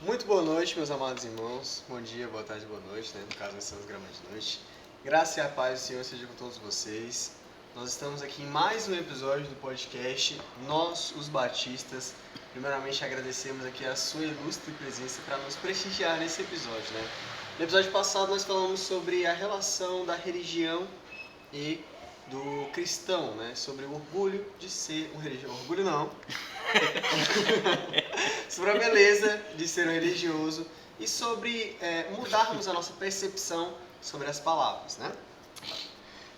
Muito boa noite, meus amados irmãos. Bom dia, boa tarde, boa noite, né? No caso, nós estamos gravando de noite. Graça e a paz do Senhor seja com todos vocês. Nós estamos aqui em mais um episódio do podcast Nós, os Batistas. Primeiramente, agradecemos aqui a sua ilustre presença para nos prestigiar nesse episódio, né? No episódio passado, nós falamos sobre a relação da religião e do cristão, né? Sobre o orgulho de ser um religioso. Orgulho não. Sobre a beleza de ser um religioso e sobre mudarmos a nossa percepção sobre as palavras, né?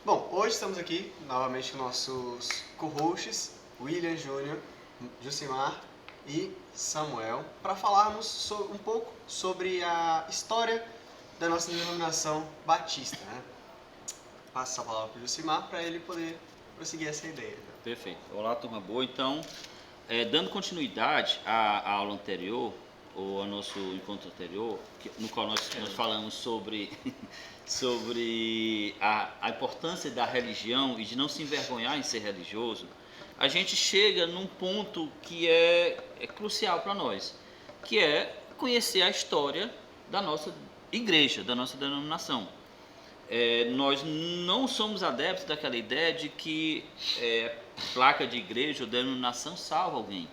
Bom, hoje estamos aqui novamente com nossos co-hosts, William Júnior, Jucimar e Samuel, para falarmos um pouco sobre a história da nossa denominação batista, né? Passo a palavra para o Jucimar para ele poder prosseguir essa ideia. Perfeito. Olá, turma boa. Então, dando continuidade à aula anterior, ou ao nosso encontro anterior, no qual nós falamos sobre a importância da religião e de não se envergonhar em ser religioso, a gente chega num ponto que é crucial para nós, que é conhecer a história da nossa igreja, da nossa denominação. Nós não somos adeptos daquela ideia de que placa de igreja ou denominação salva alguém.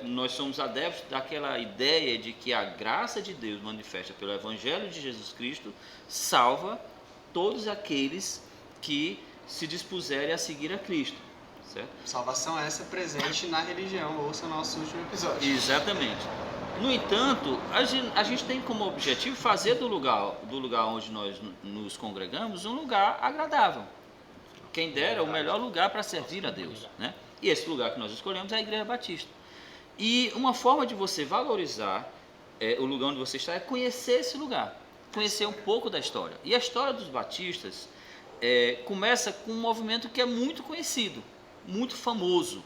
Nós somos adeptos daquela ideia de que a graça de Deus manifesta pelo Evangelho de Jesus Cristo salva todos aqueles que se dispuserem a seguir a Cristo. Certo? Salvação essa presente na religião, ouça o nosso último episódio. Exatamente. No entanto, a gente tem como objetivo fazer do lugar onde nós nos congregamos um lugar agradável. Quem dera, o melhor lugar para servir a Deus, né? E esse lugar que nós escolhemos é a Igreja Batista. E uma forma de você valorizar o lugar onde você está é conhecer esse lugar, conhecer um pouco da história. E a história dos batistas começa com um movimento que é muito conhecido, muito famoso.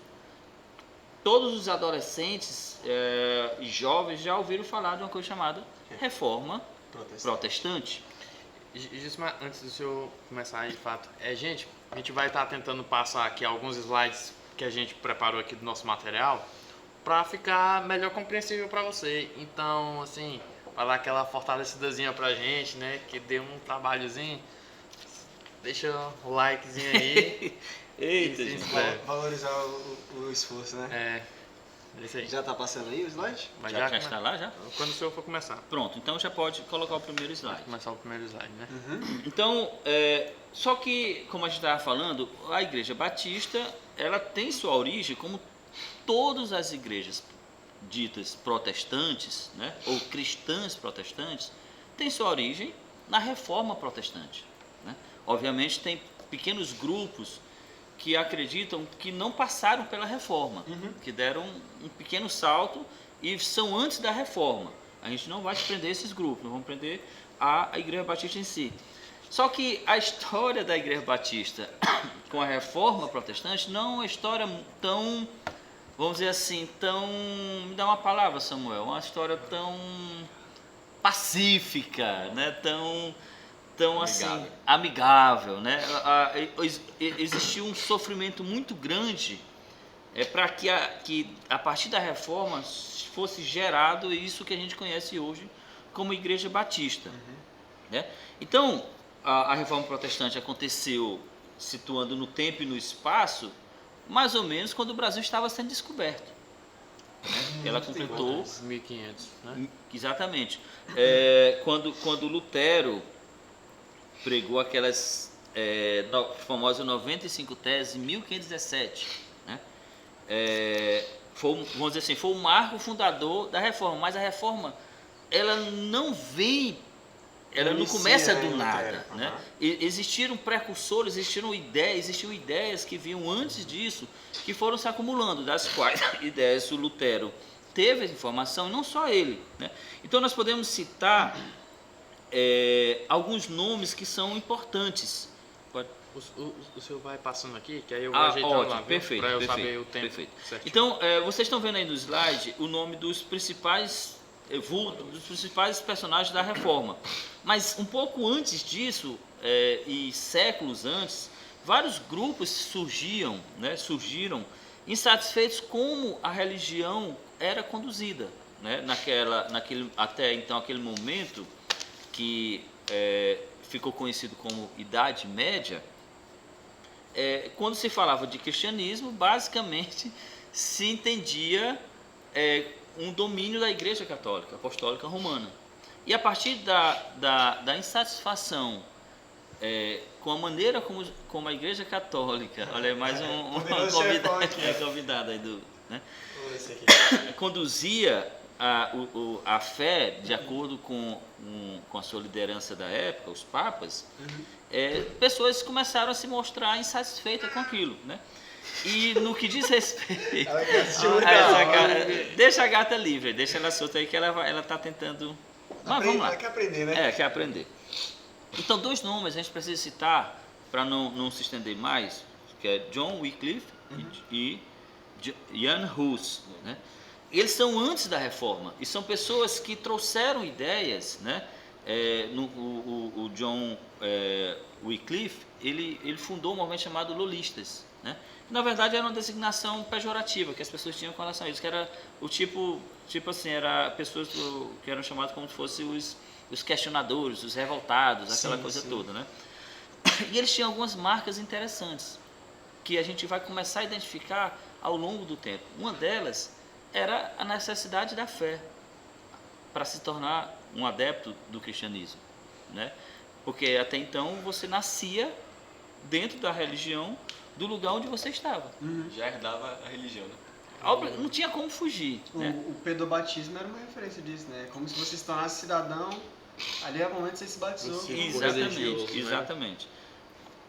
Todos os adolescentes e jovens já ouviram falar de uma coisa chamada Reforma Protestante. Gismar, antes do senhor começar aí, de fato, a gente vai estar tentando passar aqui alguns slides que a gente preparou aqui do nosso material para ficar melhor compreensível para você. Então, assim, vai dar aquela fortalecidazinha pra gente, né, que deu um trabalhozinho, deixa o likezinho aí. Eita, gente. Valorizar o esforço, né? É isso aí. Já está passando aí o slide? Mas Já está lá, já? Quando o senhor for começar. Pronto, então já pode colocar o primeiro slide. Começar o primeiro slide, né? Uhum. Então, só que, como a gente estava falando, a Igreja Batista, ela tem sua origem, como todas as igrejas ditas protestantes, né, ou cristãs protestantes, tem sua origem na Reforma Protestante, né? Obviamente tem pequenos grupos que acreditam que não passaram pela Reforma, que deram um pequeno salto e são antes da Reforma. A gente não vai se prender a esses grupos, nós vamos prender a Igreja Batista em si. Só que a história da Igreja Batista com a Reforma Protestante não é uma história tão, vamos dizer assim, me dá uma palavra, Samuel, uma história tão pacífica, né? Tão assim, amigável, né? Existiu um sofrimento muito grande para que a partir da reforma fosse gerado isso que a gente conhece hoje como Igreja Batista, né? Então, a reforma protestante aconteceu situando no tempo e no espaço, mais ou menos quando o Brasil estava sendo descoberto, né? Ela completou 1500, né? Exatamente. Quando Lutero pregou aquelas famosas 95 teses em 1517, né? Vamos dizer assim, foi o marco fundador da reforma, mas a reforma ela não começa do nada, né? Existiram precursores, existiam ideias que vinham antes disso, que foram se acumulando, das quais ideias o Lutero teve a informação, e não só ele, né? Então nós podemos citar alguns nomes que são importantes. O senhor vai passando aqui, que aí eu vou ajeitando ótimo, lá, perfeito, para eu perfeito, saber o tempo. perfeito. Certinho. Então, vocês estão vendo aí no slide o nome dos principais personagens da Reforma. Mas um pouco antes disso, e séculos antes, vários grupos surgiram insatisfeitos como a religião era conduzida. né, até então aquele momento que ficou conhecido como Idade Média, quando se falava de cristianismo, basicamente se entendia um domínio da Igreja Católica, Apostólica Romana. E a partir da insatisfação com a maneira como a Igreja Católica, olha, mais uma convidada aí né, conduzia a fé de acordo com a sua liderança da época, os papas, pessoas começaram a se mostrar insatisfeitas com aquilo, né? E no que diz respeito... Deixa a gata livre, deixa ela solta aí que ela está tentando... Mas vamos lá. Ela quer aprender, né? Quer aprender. Então, 2 nomes a gente precisa citar para não se estender mais, que é John Wycliffe e Jan Hus, né? Eles são antes da Reforma e são pessoas que trouxeram ideias, né? O John Wycliffe, ele fundou um movimento chamado Lolistas, né? Na verdade era uma designação pejorativa que as pessoas tinham com relação a isso, que era o tipo assim, era pessoas que eram chamadas como se fossem os questionadores, os revoltados, aquela coisa toda, né? E eles tinham algumas marcas interessantes que a gente vai começar a identificar ao longo do tempo. Uma delas era a necessidade da fé para se tornar um adepto do cristianismo, né? Porque até então você nascia dentro da religião do lugar onde você estava. Já herdava a religião, né? Não tinha como fugir, né? O pedobatismo era uma referência disso, né? Como se você se tornasse cidadão, ali é o momento que você se batizou. Exatamente.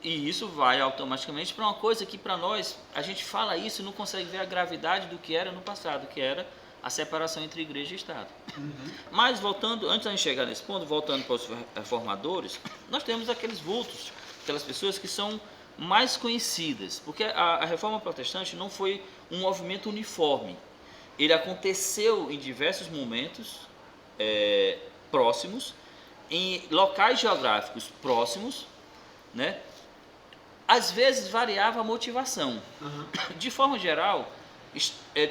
E isso vai automaticamente para uma coisa que para nós, a gente fala isso e não consegue ver a gravidade do que era no passado, que era a separação entre igreja e Estado. Mas voltando, antes de a gente chegar nesse ponto, voltando para os reformadores, nós temos aqueles vultos, aquelas pessoas que são mais conhecidas, porque a Reforma Protestante não foi um movimento uniforme. Ele aconteceu em diversos momentos próximos, em locais geográficos próximos, né? Às vezes variava a motivação. De forma geral,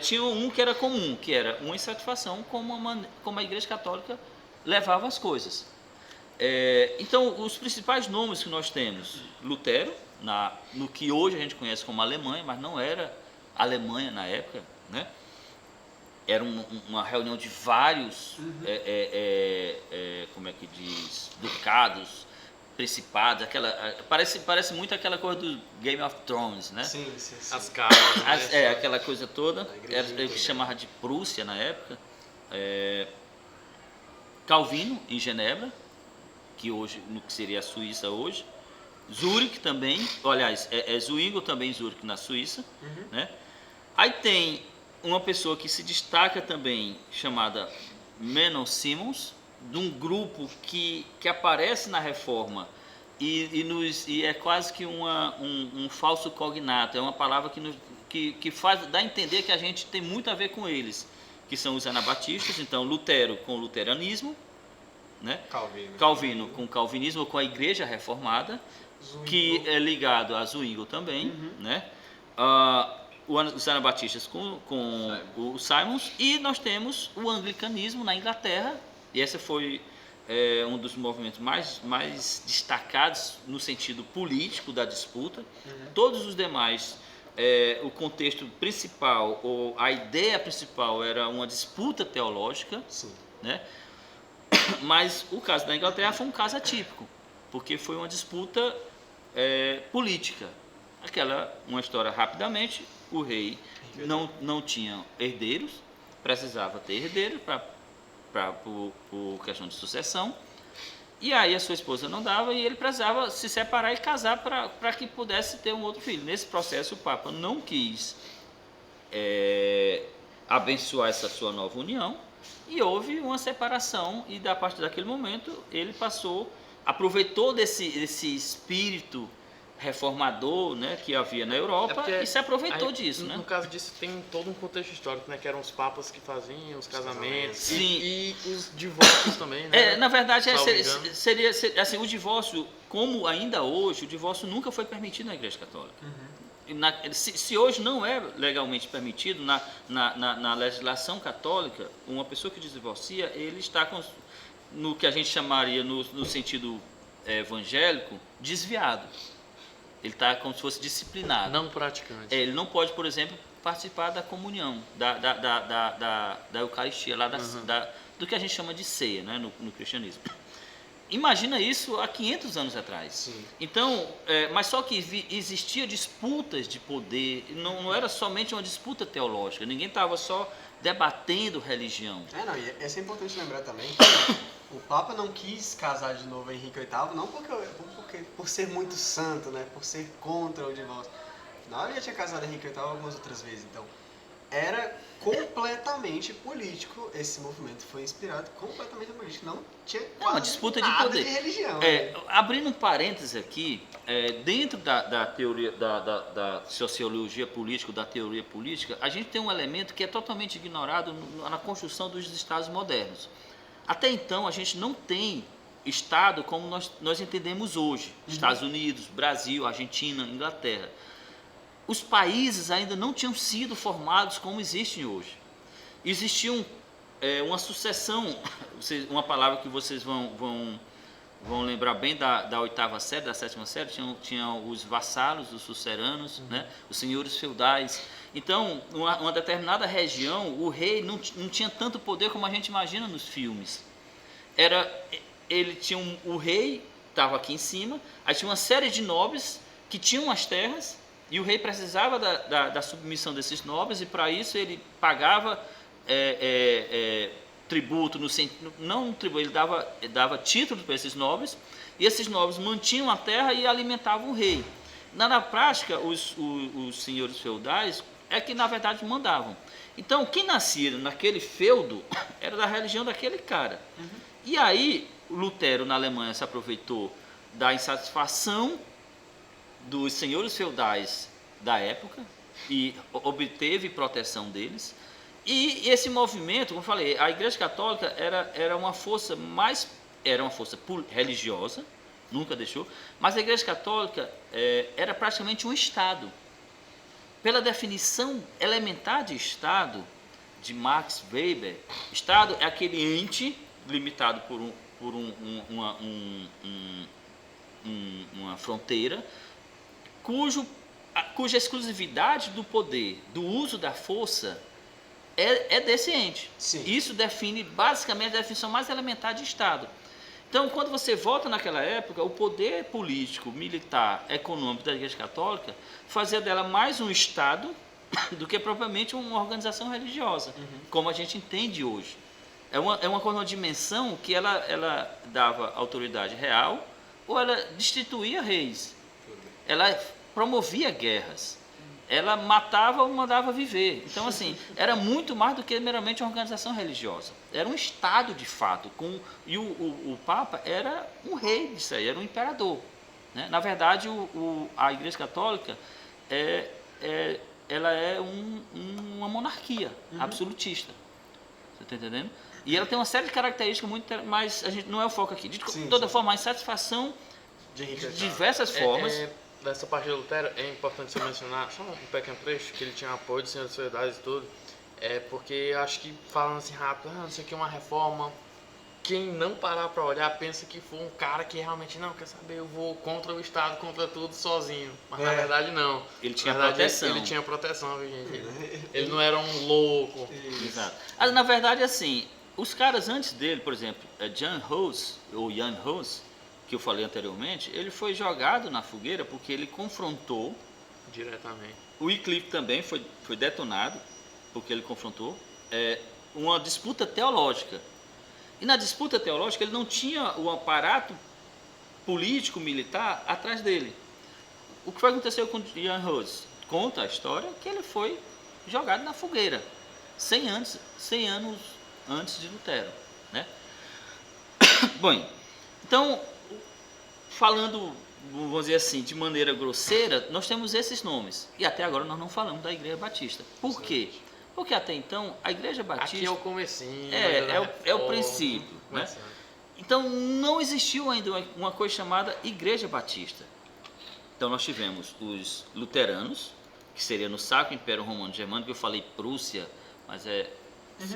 tinha um que era comum, que era uma insatisfação como a Igreja Católica levava as coisas. Então, os principais nomes que nós temos: Lutero, no que hoje a gente conhece como Alemanha, mas não era Alemanha na época, né? Era uma reunião de vários, como é que diz, ducados, principados, parece muito aquela coisa do Game of Thrones, né? Sim. As casas. Aquela coisa toda, que chamava de Prússia na época. Calvino, em Genebra, que hoje, no que seria a Suíça hoje. Zurique também, aliás, Zwingli também, Zurique na Suíça, né? Aí tem uma pessoa que se destaca também, chamada Menon Simons, de um grupo que aparece na Reforma e é quase que um falso cognato, é uma palavra que dá a entender que a gente tem muito a ver com eles, que são os anabatistas. Então Lutero com o luteranismo, né? Calvino com o calvinismo, ou com a Igreja Reformada, que é ligado a Zwingli também, né? Os anabatistas com o Simons, e nós temos o anglicanismo na Inglaterra, e esse foi um dos movimentos mais destacados no sentido político da disputa. Todos os demais, o contexto principal, ou a ideia principal, era uma disputa teológica, né? Mas o caso da Inglaterra foi um caso atípico, porque foi uma disputa política. Uma história rapidamente: o rei não tinha herdeiros, precisava ter herdeiros por questão de sucessão, e aí a sua esposa não dava, e ele precisava se separar e casar para que pudesse ter um outro filho. Nesse processo o Papa não quis abençoar essa sua nova união, e houve uma separação, e a partir daquele momento ele aproveitou desse espírito reformador, né, que havia na Europa, e se aproveitou disso, né? No caso disso tem todo um contexto histórico, né, que eram os papas que faziam os casamentos e os divórcios também, né? Na verdade, seria assim, o divórcio, como ainda hoje, o divórcio nunca foi permitido na Igreja Católica. se hoje não é legalmente permitido na legislação católica, uma pessoa que divorcia, ele está no que a gente chamaria, no sentido evangélico, desviado. Ele está como se fosse disciplinado. Não praticante. Ele não pode, por exemplo, participar da comunhão, da Eucaristia, do que a gente chama de ceia, né, no cristianismo. Imagina isso há 500 anos atrás. Sim. Então, mas só que existia disputas de poder, não era somente uma disputa teológica, ninguém estava só debatendo religião. E é importante lembrar também que o Papa não quis casar de novo Henrique VIII, não por ser muito santo, né, por ser contra o divórcio. Não, ele já tinha casado Henrique VIII algumas outras vezes, então era completamente político. Esse movimento foi inspirado completamente político, não tinha quase Uma disputa de nada poder. de religião. Abrindo um parênteses aqui, dentro da teoria da sociologia política, da teoria política, a gente tem um elemento que é totalmente ignorado na construção dos estados modernos. Até então, a gente não tem Estado como nós entendemos hoje. Estados Unidos, Brasil, Argentina, Inglaterra. Os países ainda não tinham sido formados como existem hoje. Existia uma sucessão, uma palavra que vocês vão lembrar bem da oitava série, da sétima série, tinham os vassalos, os suceranos, né, os senhores feudais. Então, uma determinada região, o rei não tinha tanto poder como a gente imagina nos filmes. Ele tinha o rei, estava aqui em cima, aí tinha uma série de nobres que tinham as terras, e o rei precisava da submissão desses nobres, e para isso ele pagava tributo, não tributo, ele dava título para esses nobres, e esses nobres mantinham a terra e alimentavam o rei. Na prática, os senhores feudais é que na verdade mandavam. Então, quem nascia naquele feudo era da religião daquele cara. E aí, Lutero na Alemanha se aproveitou da insatisfação dos senhores feudais da época e obteve proteção deles. E esse movimento, como eu falei, a Igreja Católica era uma força religiosa, nunca deixou, mas a Igreja Católica era praticamente um Estado. Pela definição elementar de Estado, de Max Weber, Estado é aquele ente limitado por uma fronteira, cuja exclusividade do poder, do uso da força, é desse ente. Sim. Isso define basicamente a definição mais elementar de Estado. Então, quando você volta naquela época, o poder político, militar, econômico da Igreja Católica fazia dela mais um Estado do que propriamente uma organização religiosa, como a gente entende hoje. É uma dimensão que ela dava autoridade real, ou ela destituía reis, ela promovia guerras, ela matava ou mandava viver. Então, assim, era muito mais do que meramente uma organização religiosa. Era um Estado, de fato. E o Papa era um rei disso aí, era um imperador. Né? Na verdade, a Igreja Católica ela é uma monarquia absolutista. Você está entendendo? E ela tem uma série de características muito... Mas a gente não é o foco aqui. De toda forma, a insatisfação de diversas formas... Dessa parte de Lutero, é importante você mencionar, só um pequeno trecho, que ele tinha apoio de senhores feudais e tudo, porque acho que, falando assim rápido, isso aqui é uma reforma, quem não parar para olhar pensa que foi um cara que realmente, não, quer saber, eu vou contra o Estado, contra tudo, sozinho. Mas na verdade não. Ele tinha proteção. Ele tinha proteção, viu, gente? Ele não era um louco. Exato. Na verdade, assim, os caras antes dele, por exemplo, Jan Hus, ou Jan Hus, que eu falei anteriormente, ele foi jogado na fogueira porque ele confrontou diretamente. O Wycliffe também foi detonado porque ele confrontou uma disputa teológica. E na disputa teológica ele não tinha o aparato político militar atrás dele. O que aconteceu com Jan Hus? Conta a história que ele foi jogado na fogueira 100 anos antes de Lutero, né? Bom, então, falando, vamos dizer assim, de maneira grosseira, nós temos esses nomes. E até agora nós não falamos da Igreja Batista. Por quê? Porque até então, a Igreja Batista... Aqui é o comecinho. É o princípio. Né? Então, não existiu ainda uma coisa chamada Igreja Batista. Então, nós tivemos os luteranos, que seria no Sacro Império Romano Germânico, eu falei Prússia, mas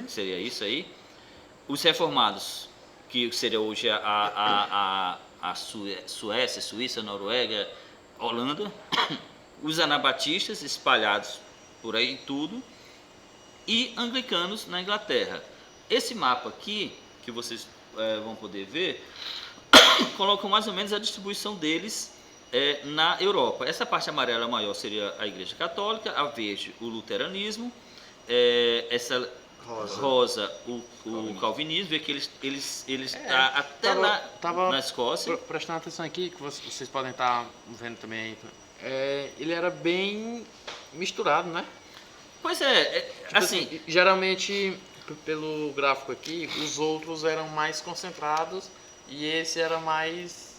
seria isso aí. Os reformados, que seria hoje a Suécia, Suíça, Noruega, Holanda. Os anabatistas espalhados por aí tudo. E anglicanos na Inglaterra. Esse mapa aqui, que vocês vão poder ver, coloca mais ou menos a distribuição deles na Europa. Essa parte amarela maior seria a Igreja Católica, a verde o luteranismo, essa rosa o calvinismo. Vê que eles tá até lá na Escócia. Prestando atenção aqui, que vocês podem estar vendo também aí, ele era bem misturado, né? Pois é, Tipo assim, geralmente pelo gráfico aqui, os outros eram mais concentrados e esse era mais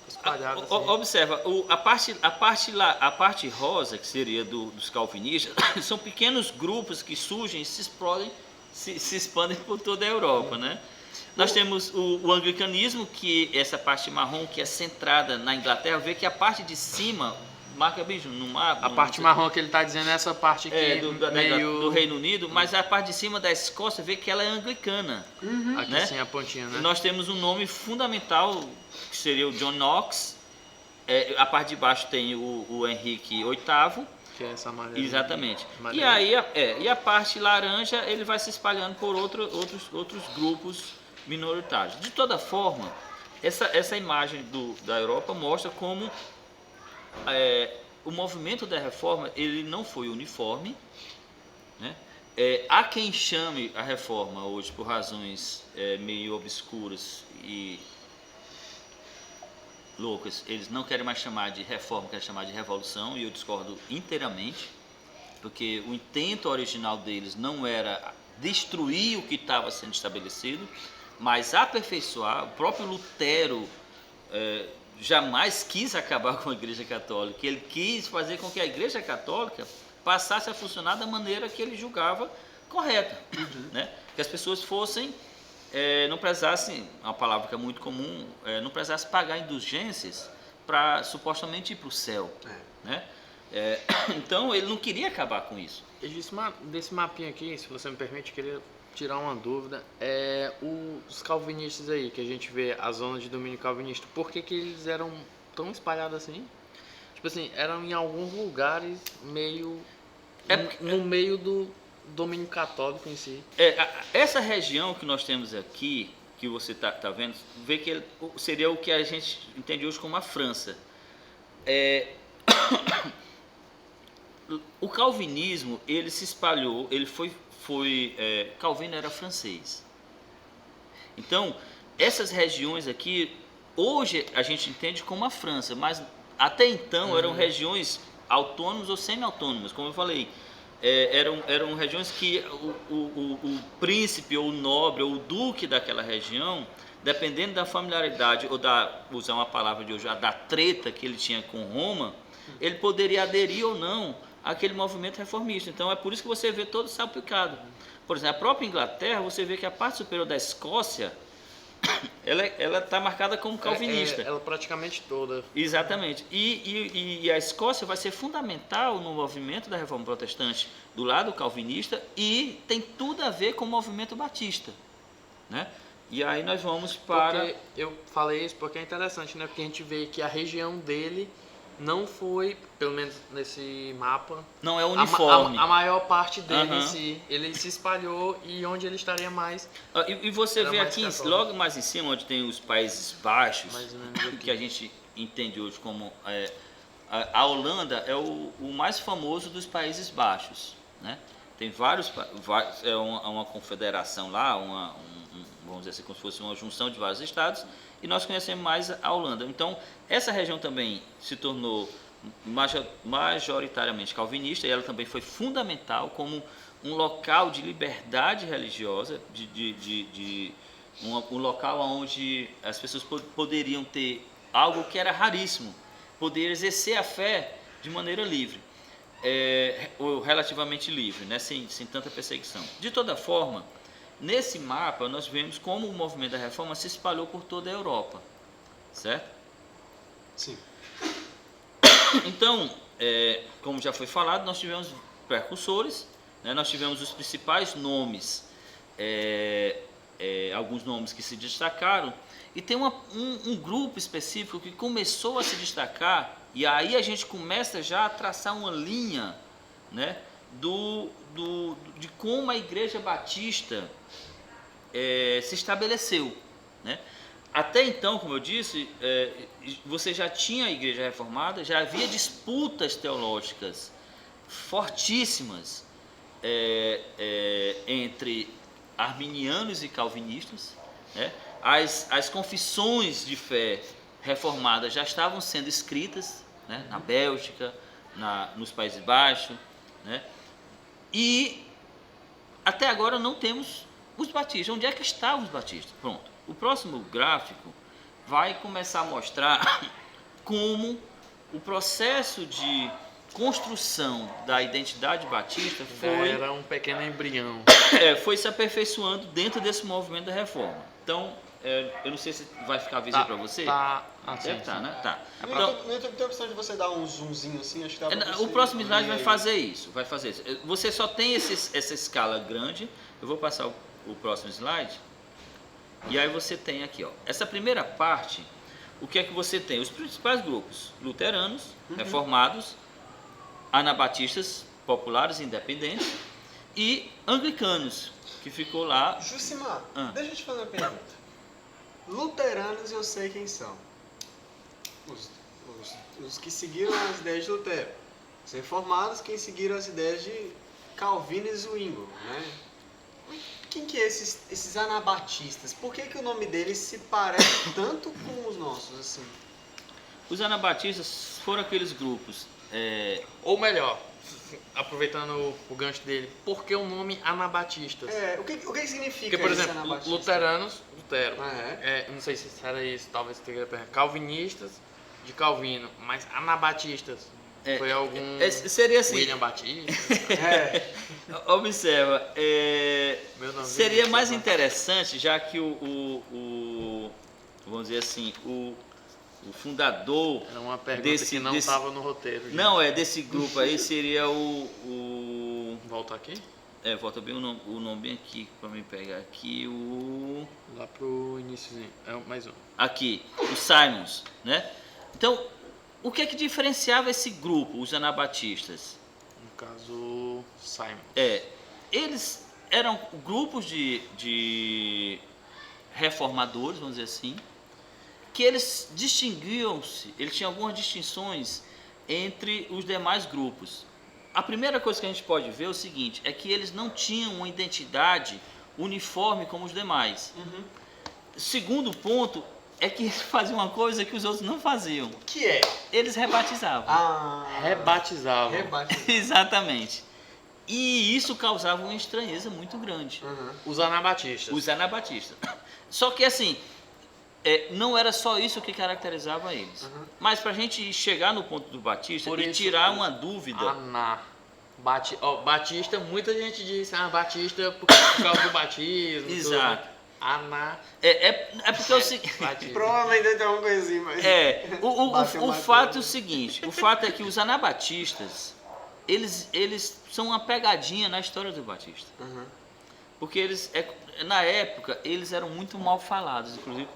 espalhado. Assim. Observa, a parte rosa, que seria dos calvinistas, são pequenos grupos que surgem e se expandem por toda a Europa, né? Nós temos o anglicanismo, que essa parte marrom que é centrada na Inglaterra, vê que a parte de cima marca bem no mapa. A parte marrom que ele está dizendo é essa parte aqui do Reino Unido, mas a parte de cima da Escócia vê que ela é anglicana. Aqui né? sim a pontinha, né? E nós temos um nome fundamental, que seria o John Knox. A parte de baixo tem o Henrique VIII. Que é essa amarela. Exatamente. Amarela. E a parte laranja ele vai se espalhando por outros grupos minoritários. De toda forma, essa imagem da Europa mostra como o movimento da reforma ele não foi uniforme, né? Há quem chame a reforma hoje por razões meio obscuras e loucas. Eles não querem mais chamar de reforma, querem chamar de revolução, e eu discordo inteiramente, porque o intento original deles não era destruir o que estava sendo estabelecido, mas aperfeiçoar. O próprio Lutero jamais quis acabar com a Igreja Católica. Ele quis fazer com que a Igreja Católica passasse a funcionar da maneira que ele julgava correta, né? Que as pessoas fossem, não precisassem, uma palavra que é muito comum, não precisassem pagar indulgências para supostamente ir para o céu, né? Então ele não queria acabar com isso. Desse mapinha aqui, se você me permite, eu queria tirar uma dúvida. Os calvinistas aí, que a gente vê a zona de domínio calvinista, por que eles eram tão espalhados assim? Tipo assim, eram em alguns lugares meio no meio do domínio católico em si. Essa região que nós temos aqui, que você tá vendo, vê que seria o que a gente entende hoje como a França. O calvinismo, ele se espalhou, ele Calvino era francês. Então, essas regiões aqui, hoje a gente entende como a França, mas até então eram regiões autônomas ou semi-autônomas, como eu falei. Eram regiões que o príncipe ou o nobre ou o duque daquela região, dependendo da familiaridade ou usar uma palavra de hoje, da treta que ele tinha com Roma, ele poderia aderir ou não àquele movimento reformista. Então é por isso que você vê todo salpicado. Por exemplo, a própria Inglaterra, você vê que a parte superior da Escócia, ela está marcada como calvinista. Ela praticamente toda. Exatamente. E a Escócia vai ser fundamental no movimento da Reforma Protestante do lado calvinista, e tem tudo a ver com o movimento batista, né? E aí nós vamos para... Porque eu falei isso porque é interessante, né? Porque a gente vê que a região dele não foi, pelo menos nesse mapa, não é uniforme. A maior parte dele em si, ele se espalhou, e onde ele estaria mais... E você vê aqui, logo mais em cima, onde tem os Países Baixos, que a gente entende hoje como... a Holanda é o mais famoso dos Países Baixos, né? Tem vários uma confederação lá, vamos dizer assim, como se fosse uma junção de vários estados, e nós conhecemos mais a Holanda. Então, essa região também se tornou majoritariamente calvinista, e ela também foi fundamental como um local de liberdade religiosa, um local onde as pessoas poderiam ter algo que era raríssimo, poder exercer a fé de maneira livre, ou relativamente livre, né? sem tanta perseguição. De toda forma, nesse mapa nós vemos como o movimento da reforma se espalhou por toda a Europa, certo? Sim. Então, como já foi falado, nós tivemos precursores, né? Nós tivemos os principais nomes, alguns nomes que se destacaram, e tem um grupo específico que começou a se destacar, e aí a gente começa já a traçar uma linha, né, de como a Igreja Batista se estabeleceu, né? Até então, como eu disse, você já tinha a Igreja Reformada, já havia disputas teológicas fortíssimas entre arminianos e calvinistas, né? As confissões de fé reformadas já estavam sendo escritas, né, na Bélgica, nos Países Baixos, né? E até agora não temos os batistas. Onde é que estão os batistas? Pronto. O próximo gráfico vai começar a mostrar como o processo de construção da identidade batista Era um pequeno embrião. foi se aperfeiçoando dentro desse movimento da reforma. Então, eu não sei se vai ficar visível para você. Tá. Deve tá, né? Tá. No YouTube tem a opção de você dar um zoomzinho assim, acho que dá pra você O próximo slide ver vai aí. fazer isso. Você só tem essa escala grande. Eu vou passar o próximo slide. E aí você tem aqui, ó, essa primeira parte, o que é que você tem? Os principais grupos: luteranos, reformados, anabatistas, populares, independentes, e anglicanos, que ficou lá. Jucimar, deixa eu te fazer uma pergunta. Luteranos eu sei quem são. Os que seguiram as ideias de Lutero. Os reformados, quem seguiram as ideias de Calvino e Zwingli, né? Quem que é esses anabatistas? Por que o nome deles se parece tanto com os nossos, assim? Os anabatistas foram aqueles grupos. Ou melhor, aproveitando o gancho dele, por que o nome Anabatistas? O que significa Porque, por esse exemplo, anabatista? Luteranos, Lutero. Não Sei se era isso, talvez você tenha perguntado. Calvinistas, de Calvino, mas Anabatistas. Foi algum seria assim. William Batista? Observa, Meu nome seria é mais isso. interessante, já que vamos dizer assim, o fundador Era uma pergunta desse- que não desse- estava no roteiro. gente. não desse grupo aí, seria Volta aqui? volta bem o nome bem aqui para me pegar aqui, Lá pro iníciozinho. Mais um. aqui, os Simons, né? Então, o que é que diferenciava esse grupo, os anabatistas? No caso, Simon. Eles eram grupos de reformadores, vamos dizer assim, que eles distinguiam-se, eles tinham algumas distinções entre os demais grupos. A primeira coisa que a gente pode ver é o seguinte, é que eles não tinham uma identidade uniforme como os demais. Segundo ponto é que eles faziam uma coisa que os outros não faziam. Que é? Eles rebatizavam. Rebatizavam. Exatamente. E isso causava uma estranheza muito grande. Os Anabatistas. Os anabatistas. Só que assim, não era só isso que caracterizava eles. Mas para a gente chegar no ponto do Batista Por e isso, tirar uma dúvida. Batista, muita gente diz, Batista por causa do batismo. Exato. Tudo. Porque o seguinte. Batista. Provavelmente deve ter uma coisinha, mas... O fato é o seguinte, o fato é que os anabatistas, eles são uma pegadinha na história do Batista. Porque eles, na época, eles eram muito mal falados, inclusive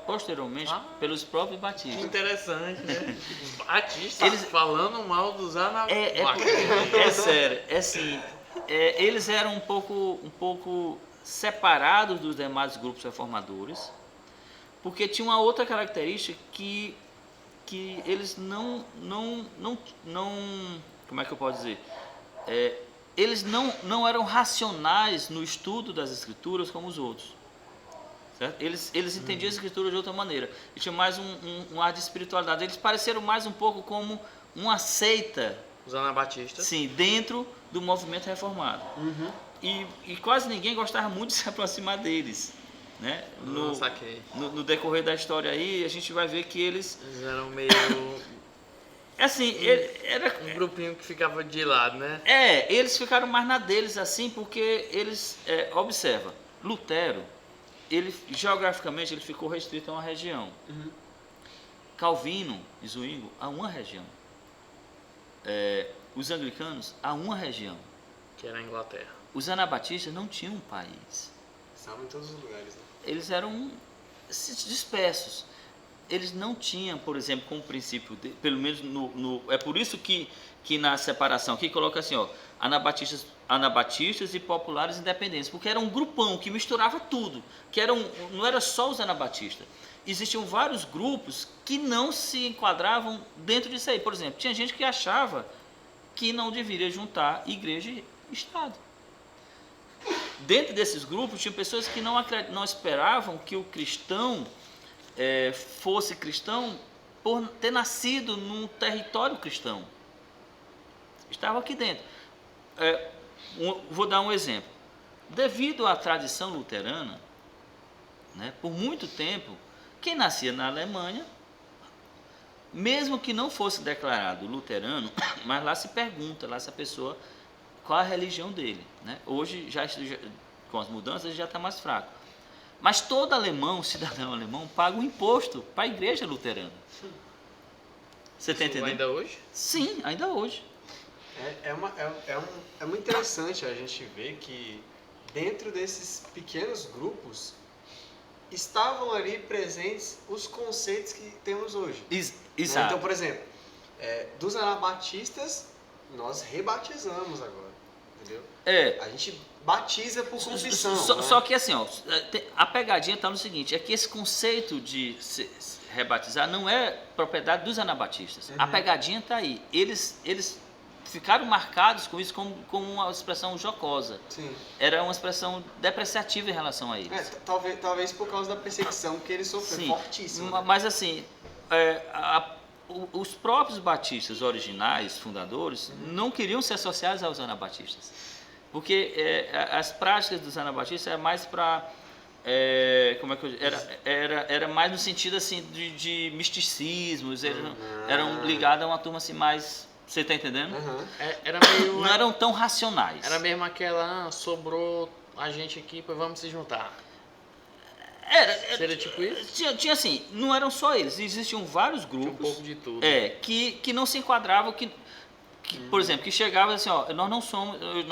posteriormente pelos próprios Que batistas. interessante, né? Os Batistas Eles- falando mal dos Anabatistas. É sério, é assim, eles eram um pouco separados dos demais grupos reformadores, porque tinha uma outra característica que eles não, como é que eu posso dizer? Eles não eram racionais no estudo das escrituras como os outros. Certo? Eles entendiam as escrituras de outra maneira. Eles tinham mais um ar de espiritualidade. Eles pareceram mais um pouco como uma seita, Os Anabatistas. sim, dentro do movimento reformado. E quase ninguém gostava muito de se aproximar deles. Né? Saquei. No decorrer da história aí, a gente vai ver que eles... Eles eram meio... Assim, era... um grupinho que ficava de lado, né? Eles ficaram mais na deles assim, porque eles... observa, Lutero, geograficamente, ele ficou restrito a uma região. Calvino e Zwingli a uma região. os anglicanos a uma região. Que era a Inglaterra. Os anabatistas não tinham um país. Estavam em todos os lugares, né? Eles eram dispersos. Eles não tinham, por exemplo, como princípio, pelo menos é por isso que na separação aqui coloca assim, ó, anabatistas e populares independentes, porque era um grupão que misturava tudo, não era só os anabatistas. Existiam vários grupos que não se enquadravam dentro disso aí. Por exemplo, tinha gente que achava que não deveria juntar igreja e Estado. Dentro desses grupos, tinha pessoas que não esperavam que o cristão fosse cristão por ter nascido num território cristão. Estava aqui dentro. Vou dar um exemplo. Devido à tradição luterana, né, por muito tempo, quem nascia na Alemanha, mesmo que não fosse declarado luterano, mas lá se pergunta, lá se a pessoa, qual a religião dele. Né? Hoje, com as mudanças, já está mais fraco. Mas todo alemão, cidadão alemão, paga um imposto para a igreja luterana. Você está entendendo? Ainda hoje? Sim, ainda hoje. É muito interessante a gente ver que dentro desses pequenos grupos estavam ali presentes os conceitos que temos hoje. Exato. Então, por exemplo, dos anabatistas, nós rebatizamos agora, entendeu? A gente batiza por confissão. Só que assim, ó, a pegadinha está no seguinte, é que esse conceito de rebatizar não é propriedade dos anabatistas. A pegadinha está aí. Eles ficaram marcados com isso como uma expressão jocosa. Sim. Era uma expressão depreciativa em relação a eles. Talvez por causa da perseguição que eles sofreram, fortíssima. Mas assim, os próprios batistas originais, fundadores, não queriam ser associados aos anabatistas. Porque as práticas dos anabatistas eram mais para... era mais no sentido assim, de misticismos, eram ligados a uma turma assim mais... Você está entendendo? Era meio... Não eram tão racionais. Era mesmo aquela, sobrou a gente aqui, pois vamos se juntar. Seria tipo isso? Tinha assim, não eram só eles, existiam vários grupos. Tinha um pouco de tudo. Que não se enquadravam, por exemplo, que chegavam assim, ó, nós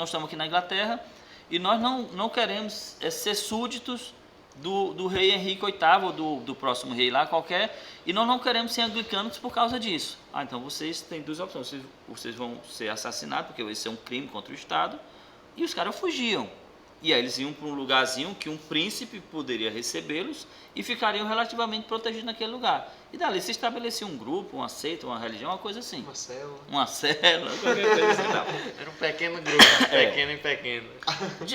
estamos aqui na Inglaterra e nós não queremos ser súditos do rei Henrique VIII, ou do próximo rei lá qualquer, e nós não queremos ser anglicanos por causa disso. Então vocês têm duas opções, vocês vão ser assassinados, porque isso é um crime contra o Estado, e os caras fugiam. E aí eles iam para um lugarzinho que um príncipe poderia recebê-los e ficariam relativamente protegidos naquele lugar. E dali se estabelecia um grupo, uma seita, uma religião, uma coisa assim. Uma célula, qualquer coisa assim. Era um pequeno grupo, pequeno em pequeno.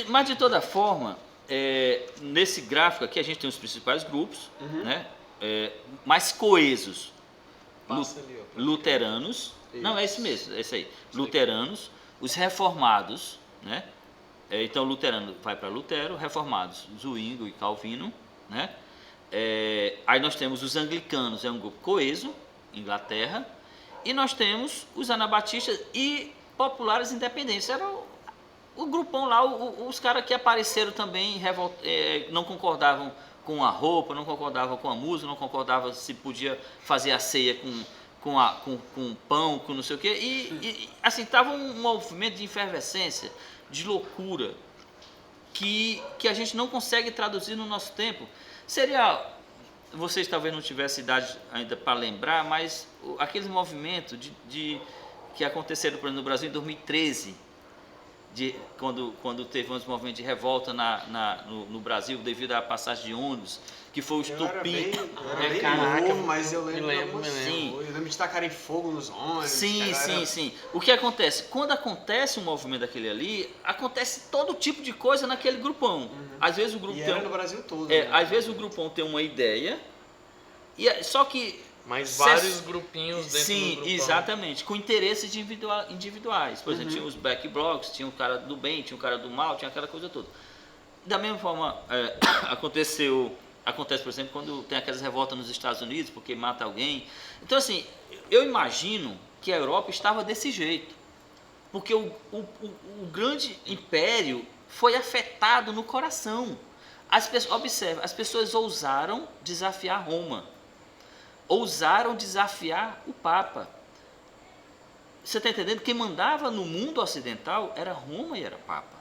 Mas de toda forma, nesse gráfico aqui a gente tem os principais grupos, né? Mais coesos. Luteranos, não, é esse mesmo, é esse aí. Luteranos, os reformados, né? Então, luterano vai para Lutero, reformados, Zwinglio e Calvino, né? Aí nós temos os anglicanos, é um grupo coeso, Inglaterra, e nós temos os anabatistas e populares independentes. Era o grupão lá, os caras que apareceram também, não concordavam com a roupa, não concordavam com a música, não concordavam se podia fazer a ceia com pão, com não sei o quê, e assim, estava um movimento de efervescência, de loucura, que a gente não consegue traduzir no nosso tempo. Vocês talvez não tivessem idade ainda para lembrar, mas aqueles movimentos que aconteceram, por exemplo, no Brasil em 2013, quando teve uns movimentos de revolta no Brasil devido à passagem de ônibus, que foi o estupim. Mas eu lembro. Sim. Eu lembro de tacarem fogo nos ônibus. Sim. O que acontece? Quando acontece um movimento daquele ali, acontece todo tipo de coisa naquele grupão. Às vezes o grupo era no Brasil todo. Às vezes o grupão tem uma ideia, só que... Mas vários grupinhos dentro do grupão. Sim, exatamente, com interesses individuais. Por exemplo, tinha os back blocks, tinha o cara do bem, tinha o cara do mal, tinha aquela coisa toda. Da mesma forma, acontece, por exemplo, quando tem aquelas revoltas nos Estados Unidos, porque mata alguém. Então, assim, eu imagino que a Europa estava desse jeito. Porque o grande império foi afetado no coração. Observe, as pessoas ousaram desafiar Roma. Ousaram desafiar o Papa. você está entendendo? Quem mandava no mundo ocidental era Roma e era Papa.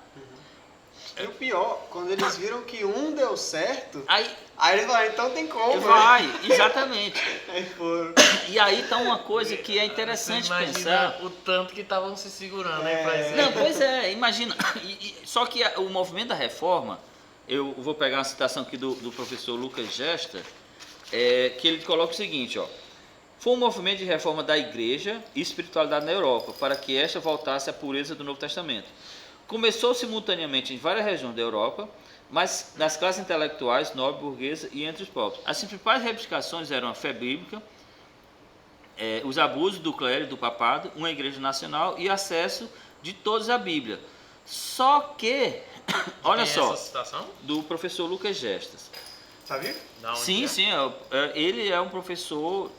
E o pior, quando eles viram que um deu certo, Aí eles falaram, então tem como. vai, exatamente. Aí foram. E aí tá uma coisa que é interessante Você imagina pensar. o tanto que estavam se segurando aí pra isso. Não, pois é, imagina. Só que o movimento da reforma, eu vou pegar uma citação aqui do professor Lucas Gesta, que ele coloca o seguinte, ó. Foi um movimento de reforma da igreja e espiritualidade na Europa, para que esta voltasse à pureza do Novo Testamento. Começou simultaneamente em várias regiões da Europa, mas nas classes intelectuais, nobre, burguesa e entre os pobres. As principais reivindicações eram a fé bíblica, os abusos do clero e do papado, uma igreja nacional e acesso de todos à Bíblia. Só que, olha só, Essa citação? do professor Lucas Gestas. Sabia? Da onde Sim, é? sim, ele é um professor,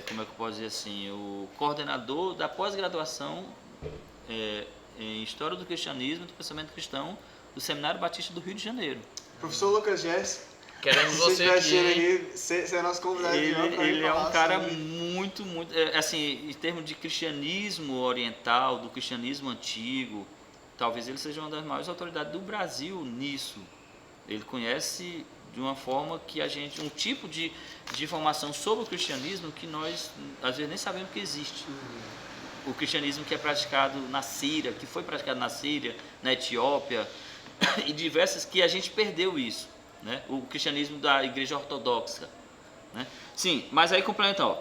como é que eu posso dizer assim, o coordenador da pós-graduação em História do Cristianismo e do Pensamento Cristão do Seminário Batista do Rio de Janeiro. Professor Lucas Gess, Queremos se você estiver assistindo aqui. aqui, você é nosso convidado de honra pra Ele é falar um cara sobre- muito, assim, em termos de cristianismo oriental, do cristianismo antigo, talvez ele seja uma das maiores autoridades do Brasil nisso. Ele conhece de uma forma que um tipo de informação sobre o cristianismo que nós, às vezes, nem sabemos que existe. O cristianismo que é praticado na Síria, que foi praticado na Síria, na Etiópia, e diversas que a gente perdeu isso, né? O cristianismo da igreja ortodoxa, né? Sim, mas aí complementando,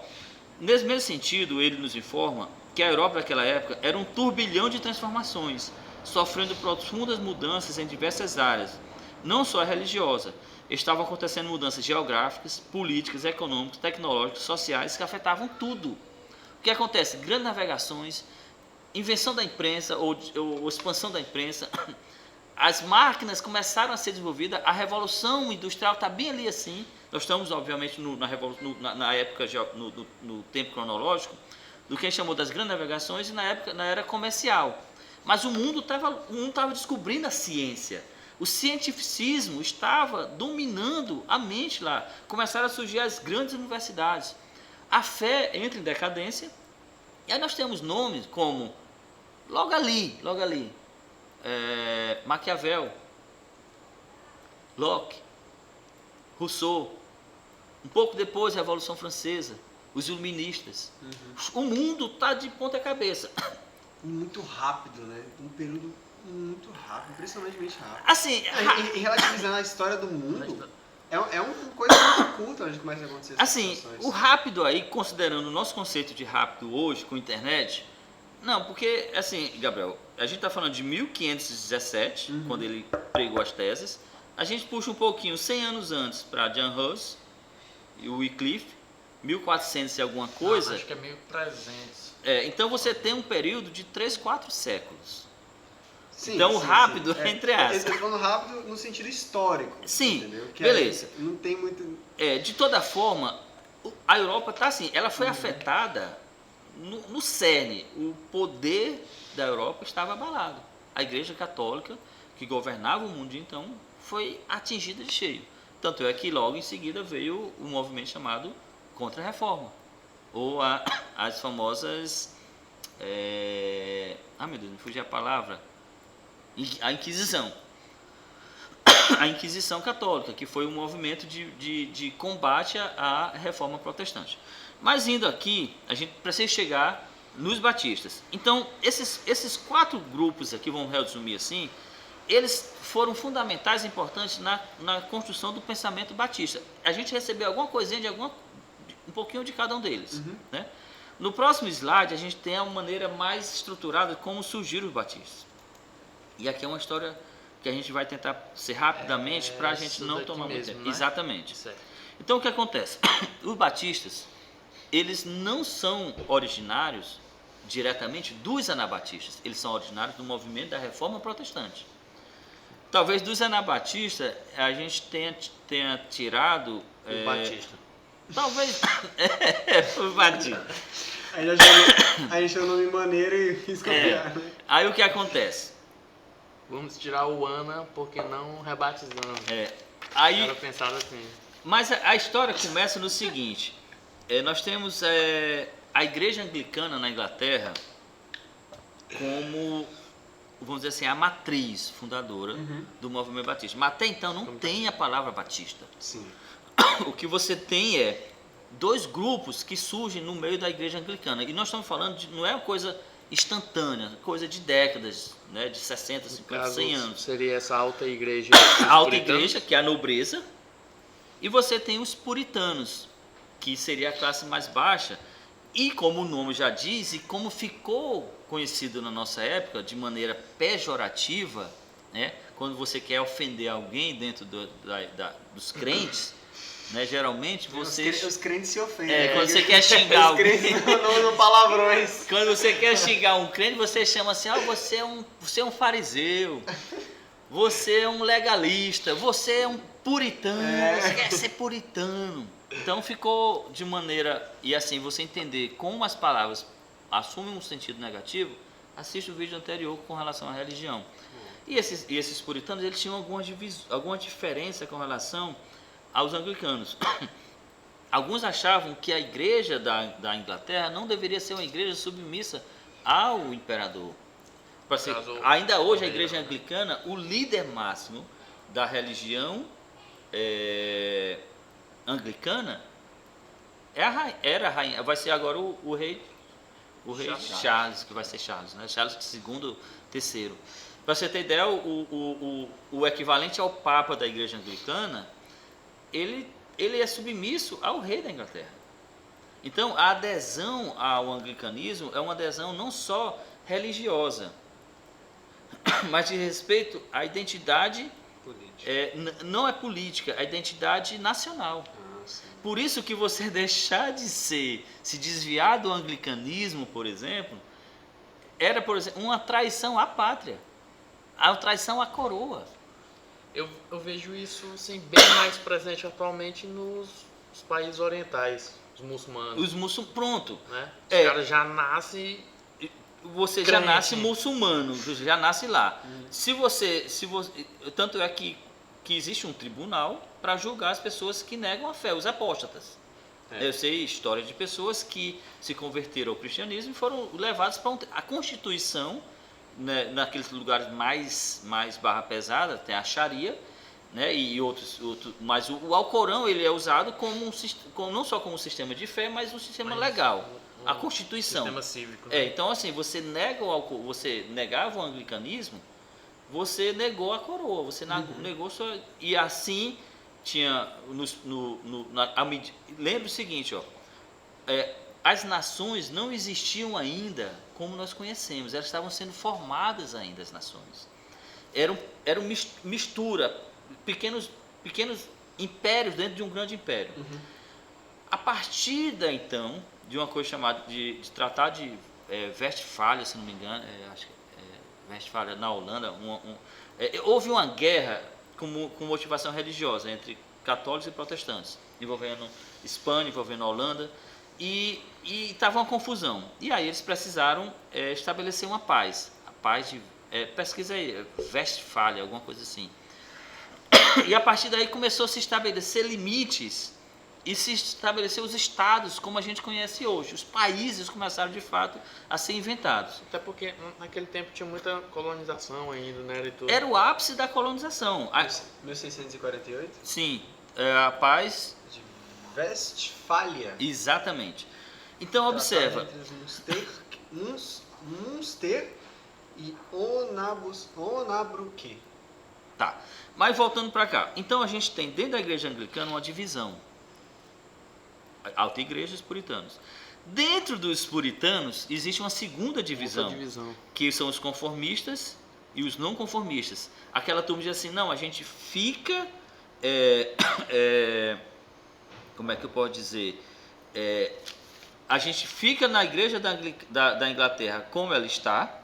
nesse mesmo sentido, ele nos informa que a Europa naquela época era um turbilhão de transformações, sofrendo profundas mudanças em diversas áreas, não só a religiosa. Estavam acontecendo mudanças geográficas, políticas, econômicas, tecnológicas, sociais, que afetavam tudo. O que acontece? Grandes navegações, invenção da imprensa ou expansão da imprensa, as máquinas começaram a ser desenvolvidas, a revolução industrial está bem ali assim. Nós estamos, obviamente, na época, no tempo cronológico, do que a gente chamou das grandes navegações e na era comercial. Mas o mundo estava descobrindo a ciência. O cientificismo estava dominando a mente lá. Começaram a surgir as grandes universidades. A fé entra em decadência, e aí nós temos nomes como, logo ali, Maquiavel, Locke, Rousseau, um pouco depois a Revolução Francesa, os iluministas. O mundo está de ponta cabeça. Muito rápido, né? Um período muito rápido, impressionantemente rápido. Assim, E relativizando a história do mundo, é uma coisa muito curta onde começa a acontecer essas assim, situações. o rápido aí, considerando o nosso conceito de rápido hoje com a internet, não, porque, assim, Gabriel, a gente está falando de 1517, quando ele pregou as teses, a gente puxa um pouquinho, 100 anos antes, para John Hus e o Wycliffe, 1400 e alguma coisa. Acho que é 1300. Então você tem um período de 3, 4 séculos. Sim, então, sim, rápido, sim. entre aspas. Eu tô falando rápido no sentido histórico. Sim, entendeu? Que beleza. aí não tem muito... De toda forma, a Europa está assim, ela foi afetada no cerne. O poder da Europa estava abalado. A Igreja Católica, que governava o mundo então, foi atingida de cheio. Tanto é que logo em seguida veio um movimento chamado Contra-Reforma, ou as famosas... meu Deus, me fugiu a palavra. A Inquisição. A Inquisição Católica, que foi um movimento de combate à reforma protestante. Mas indo aqui, a gente precisa chegar nos batistas. Então, esses 4 grupos aqui, vamos resumir assim, eles foram fundamentais e importantes na construção do pensamento batista. A gente recebeu alguma coisinha um pouquinho de cada um deles. Né? No próximo slide, a gente tem a maneira mais estruturada de como surgiram os batistas. E aqui é uma história que a gente vai tentar ser rapidamente para a gente não tomar muito tempo. Né? Exatamente. Certo. Então o que acontece? Os batistas, eles não são originários diretamente dos anabatistas, eles são originários do movimento da Reforma Protestante. Talvez dos anabatistas a gente tenha tirado... O Batista. Talvez... o Batista. Aí achou o nome maneiro e escopiar, né? Aí o que acontece? Vamos tirar o Ana, porque não rebatizando. Aí, Era pensado assim. mas a história começa no seguinte: nós temos a igreja anglicana na Inglaterra como, vamos dizer assim, a matriz fundadora do movimento batista. Mas até então não tem a palavra batista. Sim. O que você tem é 2 grupos que surgem no meio da igreja anglicana. E nós estamos falando de, não é uma coisa instantânea, coisa de décadas, né, de 60, 50, 100 anos. Seria essa alta igreja. A alta igreja, que é a nobreza, e você tem os puritanos, que seria a classe mais baixa. E como o nome já diz, e como ficou conhecido na nossa época de maneira pejorativa, né, quando você quer ofender alguém dentro dos crentes, né, geralmente você... Os crentes se ofendem. quando você quer xingar alguém... Os crentes não palavrões. Quando você quer xingar um crente, você chama assim, você é um fariseu, você é um legalista, você é um puritano, você quer ser puritano. Então ficou de maneira, e assim, você entender como as palavras assumem um sentido negativo, assiste o vídeo anterior com relação à religião. E esses puritanos, eles tinham alguma diferença com relação aos anglicanos. Alguns achavam que a igreja da Inglaterra não deveria ser uma igreja submissa ao imperador. Ainda hoje a igreja anglicana, o líder máximo da religião anglicana era a rainha, vai ser agora o rei Charles, que vai ser Charles, né? Charles II, terceiro. Para você ter ideia, o equivalente ao Papa da igreja anglicana, ele é submisso ao rei da Inglaterra. Então, a adesão ao anglicanismo é uma adesão não só religiosa, mas de respeito à identidade, não é política, a identidade nacional. Por isso que você deixar de se desviar do anglicanismo, por exemplo, era, por exemplo, uma traição à pátria, a traição à coroa. Eu vejo isso assim, bem mais presente atualmente nos países orientais, os muçulmanos. Pronto. Né? Os caras já nascem. Você crente. já nasce muçulmano, já nasce lá. Se você, tanto é que existe um tribunal para julgar as pessoas que negam a fé, os apóstatas. Eu sei histórias de pessoas que se converteram ao cristianismo e foram levadas para a Constituição, né, naqueles lugares mais barra pesada, tem a Sharia, né, e outros, mas o Alcorão ele é usado não só como um sistema de fé, mas um sistema legal. A Constituição. Sistema cívico. Né? Então assim, você negava o anglicanismo, você negou a coroa, você negou sua... E assim tinha lembre o seguinte, as nações não existiam ainda como nós conhecemos, elas estavam sendo formadas ainda, as nações. Era mistura, pequenos impérios dentro de um grande império. A partir então de uma coisa chamada de Tratado de Westfália, se não me engano, acho que Westfália na Holanda, houve uma guerra com motivação religiosa entre católicos e protestantes, envolvendo Espanha, envolvendo a Holanda, e estava uma confusão. E aí eles precisaram estabelecer uma paz. A paz de... pesquisa aí, Westfália, alguma coisa assim. E a partir daí começou a se estabelecer limites e se estabelecer os estados como a gente conhece hoje. Os países começaram de fato a ser inventados. Até porque naquele tempo tinha muita colonização ainda, né? E tudo. Era o ápice da colonização. 1648? Sim, a paz... De Westfália. Exatamente. Então observa. Entre os Munster e Onabruque. Tá. Mas voltando para cá. Então a gente tem dentro da igreja anglicana uma divisão. Alta igreja e os puritanos. Dentro dos puritanos existe uma segunda divisão, que são os conformistas e os não conformistas. Aquela turma diz assim, não, a gente fica... como é que eu posso dizer? A gente fica na igreja da Inglaterra como ela está,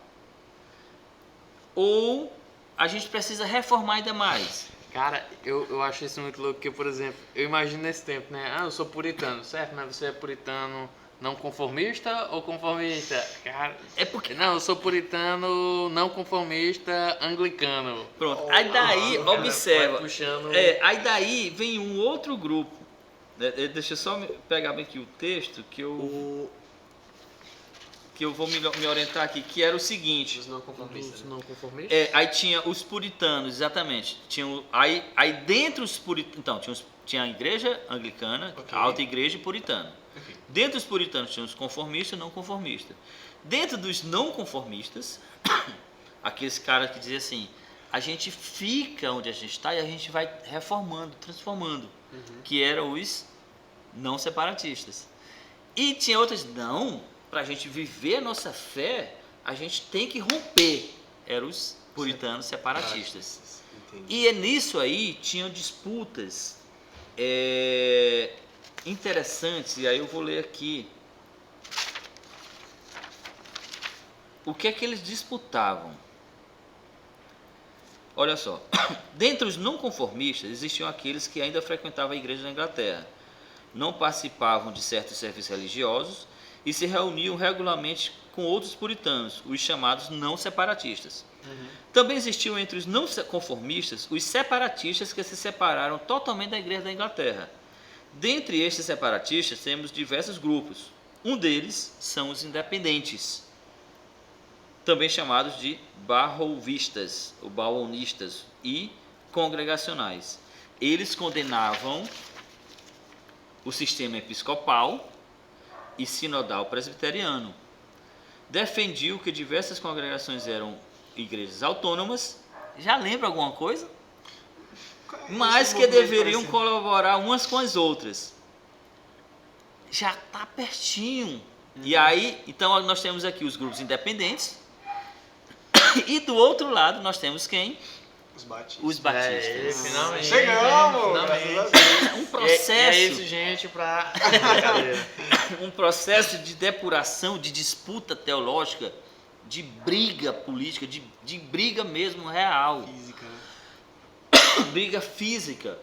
ou a gente precisa reformar ainda mais. Cara, eu acho isso muito louco, porque, por exemplo, eu imagino nesse tempo, né? Eu sou puritano, certo? Mas você é puritano não conformista ou conformista? Cara, não, eu sou puritano não conformista anglicano. Pronto, aí daí, observa, puxando... aí daí vem um outro grupo. Deixa eu só pegar bem aqui o texto que eu... que eu vou me orientar aqui, que era o seguinte. Os não conformistas. Os Né? não conformistas? Aí tinha os puritanos, exatamente. Aí dentro os puritanos, então, tinha a igreja anglicana, Ok. a alta igreja e puritana. Ok. Dentro dos puritanos tinha os conformistas e não conformistas. Dentro dos não conformistas, aqueles caras que diziam assim, a gente fica onde a gente está e a gente vai reformando, transformando, que eram os não separatistas. E tinha outras, não, para a gente viver a nossa fé, a gente tem que romper, eram os puritanos separatistas. Entendi. E nisso aí tinham disputas interessantes, e aí eu vou ler aqui. O que é que eles disputavam? Olha só, dentre os não conformistas existiam aqueles que ainda frequentavam a igreja na Inglaterra, não participavam de certos serviços religiosos e se reuniam regularmente com outros puritanos, os chamados não separatistas. Também existiam entre os não conformistas os separatistas que se separaram totalmente da igreja da Inglaterra. Dentre estes separatistas temos diversos grupos. Um deles são os independentes, também chamados de barrovistas, ou baonistas e congregacionais. Eles condenavam o sistema episcopal e sinodal presbiteriano. Defendiam que diversas congregações eram igrejas autônomas, já lembra alguma coisa? Mas que deveriam colaborar umas com as outras. Já está pertinho. E aí, então nós temos aqui os grupos independentes. E do outro lado nós temos quem? Os batistas. Os batistas. Finalmente. Chegamos! Finalmente. Graças a Deus. Um E é processo, isso, gente, pra... Brincadeira. um processo de depuração, de disputa teológica, de briga política, de briga mesmo real, Física, né? briga física.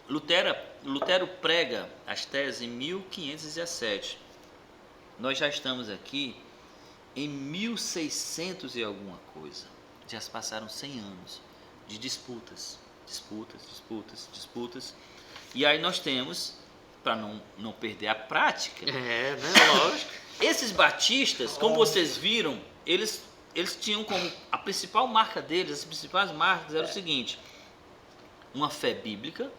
Lutero prega as teses em 1517. Nós já estamos aqui em 1600 e alguma coisa. Já se passaram 100 anos de disputas. E aí nós temos, para não perder a prática, Né? Lógico. esses batistas, como vocês viram, eles tinham como a principal marca deles, as principais marcas era o seguinte: uma fé bíblica,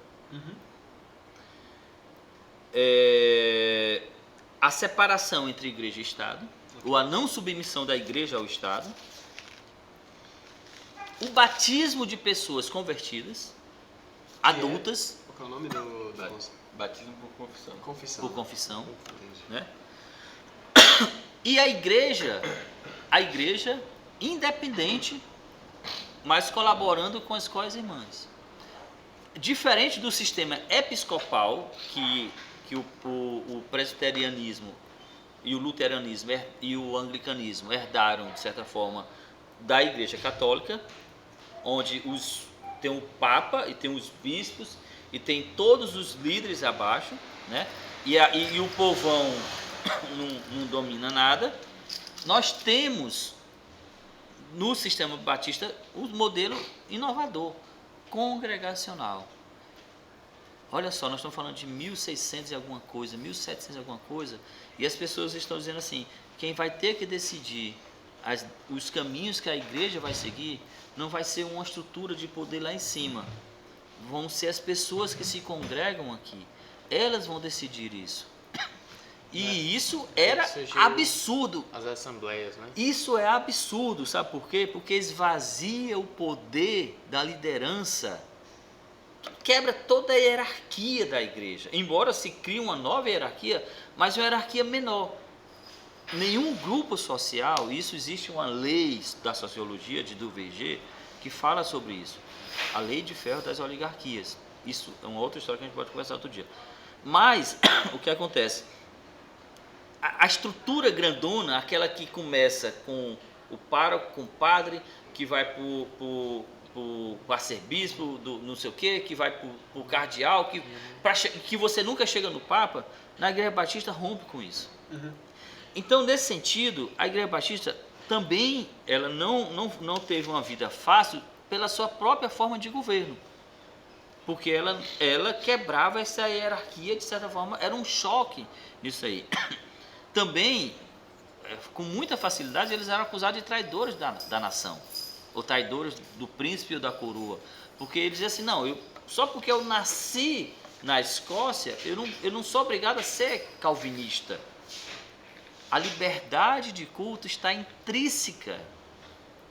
a separação entre igreja e Estado, ou a não submissão da igreja ao Estado, o batismo de pessoas convertidas, adultas, Qual é o nome do Batismo por confissão. confissão? por confissão, Entendi. né? E a igreja independente, mas colaborando com as escolas irmãs. Diferente do sistema episcopal que o presbiterianismo e o luteranismo e o anglicanismo herdaram, de certa forma, da Igreja Católica, onde tem o Papa e tem os bispos e tem todos os líderes abaixo, né? E o povão não domina nada. Nós temos no sistema batista o modelo inovador, congregacional. Olha só, nós estamos falando de 1600 e alguma coisa, 1700 e alguma coisa, e as pessoas estão dizendo assim, quem vai ter que decidir os caminhos que a igreja vai seguir, não vai ser uma estrutura de poder lá em cima, vão ser as pessoas que se congregam aqui, elas vão decidir isso. E isso era absurdo. As assembleias, né? Isso é absurdo, sabe por quê? Porque esvazia o poder da liderança, quebra toda a hierarquia da igreja. Embora se crie uma nova hierarquia, mas uma hierarquia menor. Nenhum grupo social, isso existe uma lei da sociologia de Duverger que fala sobre isso. A lei de ferro das oligarquias. Isso é uma outra história que a gente pode conversar outro dia. Mas o que acontece? A estrutura grandona, aquela que começa com o pároco, com o padre, que vai para o arcebispo, não sei o quê, que vai para o cardeal, que você nunca chega no Papa, na Igreja Batista rompe com isso. Então, nesse sentido, a Igreja Batista também ela não teve uma vida fácil pela sua própria forma de governo. Porque ela quebrava essa hierarquia, de certa forma, era um choque nisso aí. também, com muita facilidade, eles eram acusados de traidores da nação, ou traidores do príncipe ou da coroa, porque eles diziam assim, não, só porque eu nasci na Escócia, eu não sou obrigado a ser calvinista. A liberdade de culto está intrínseca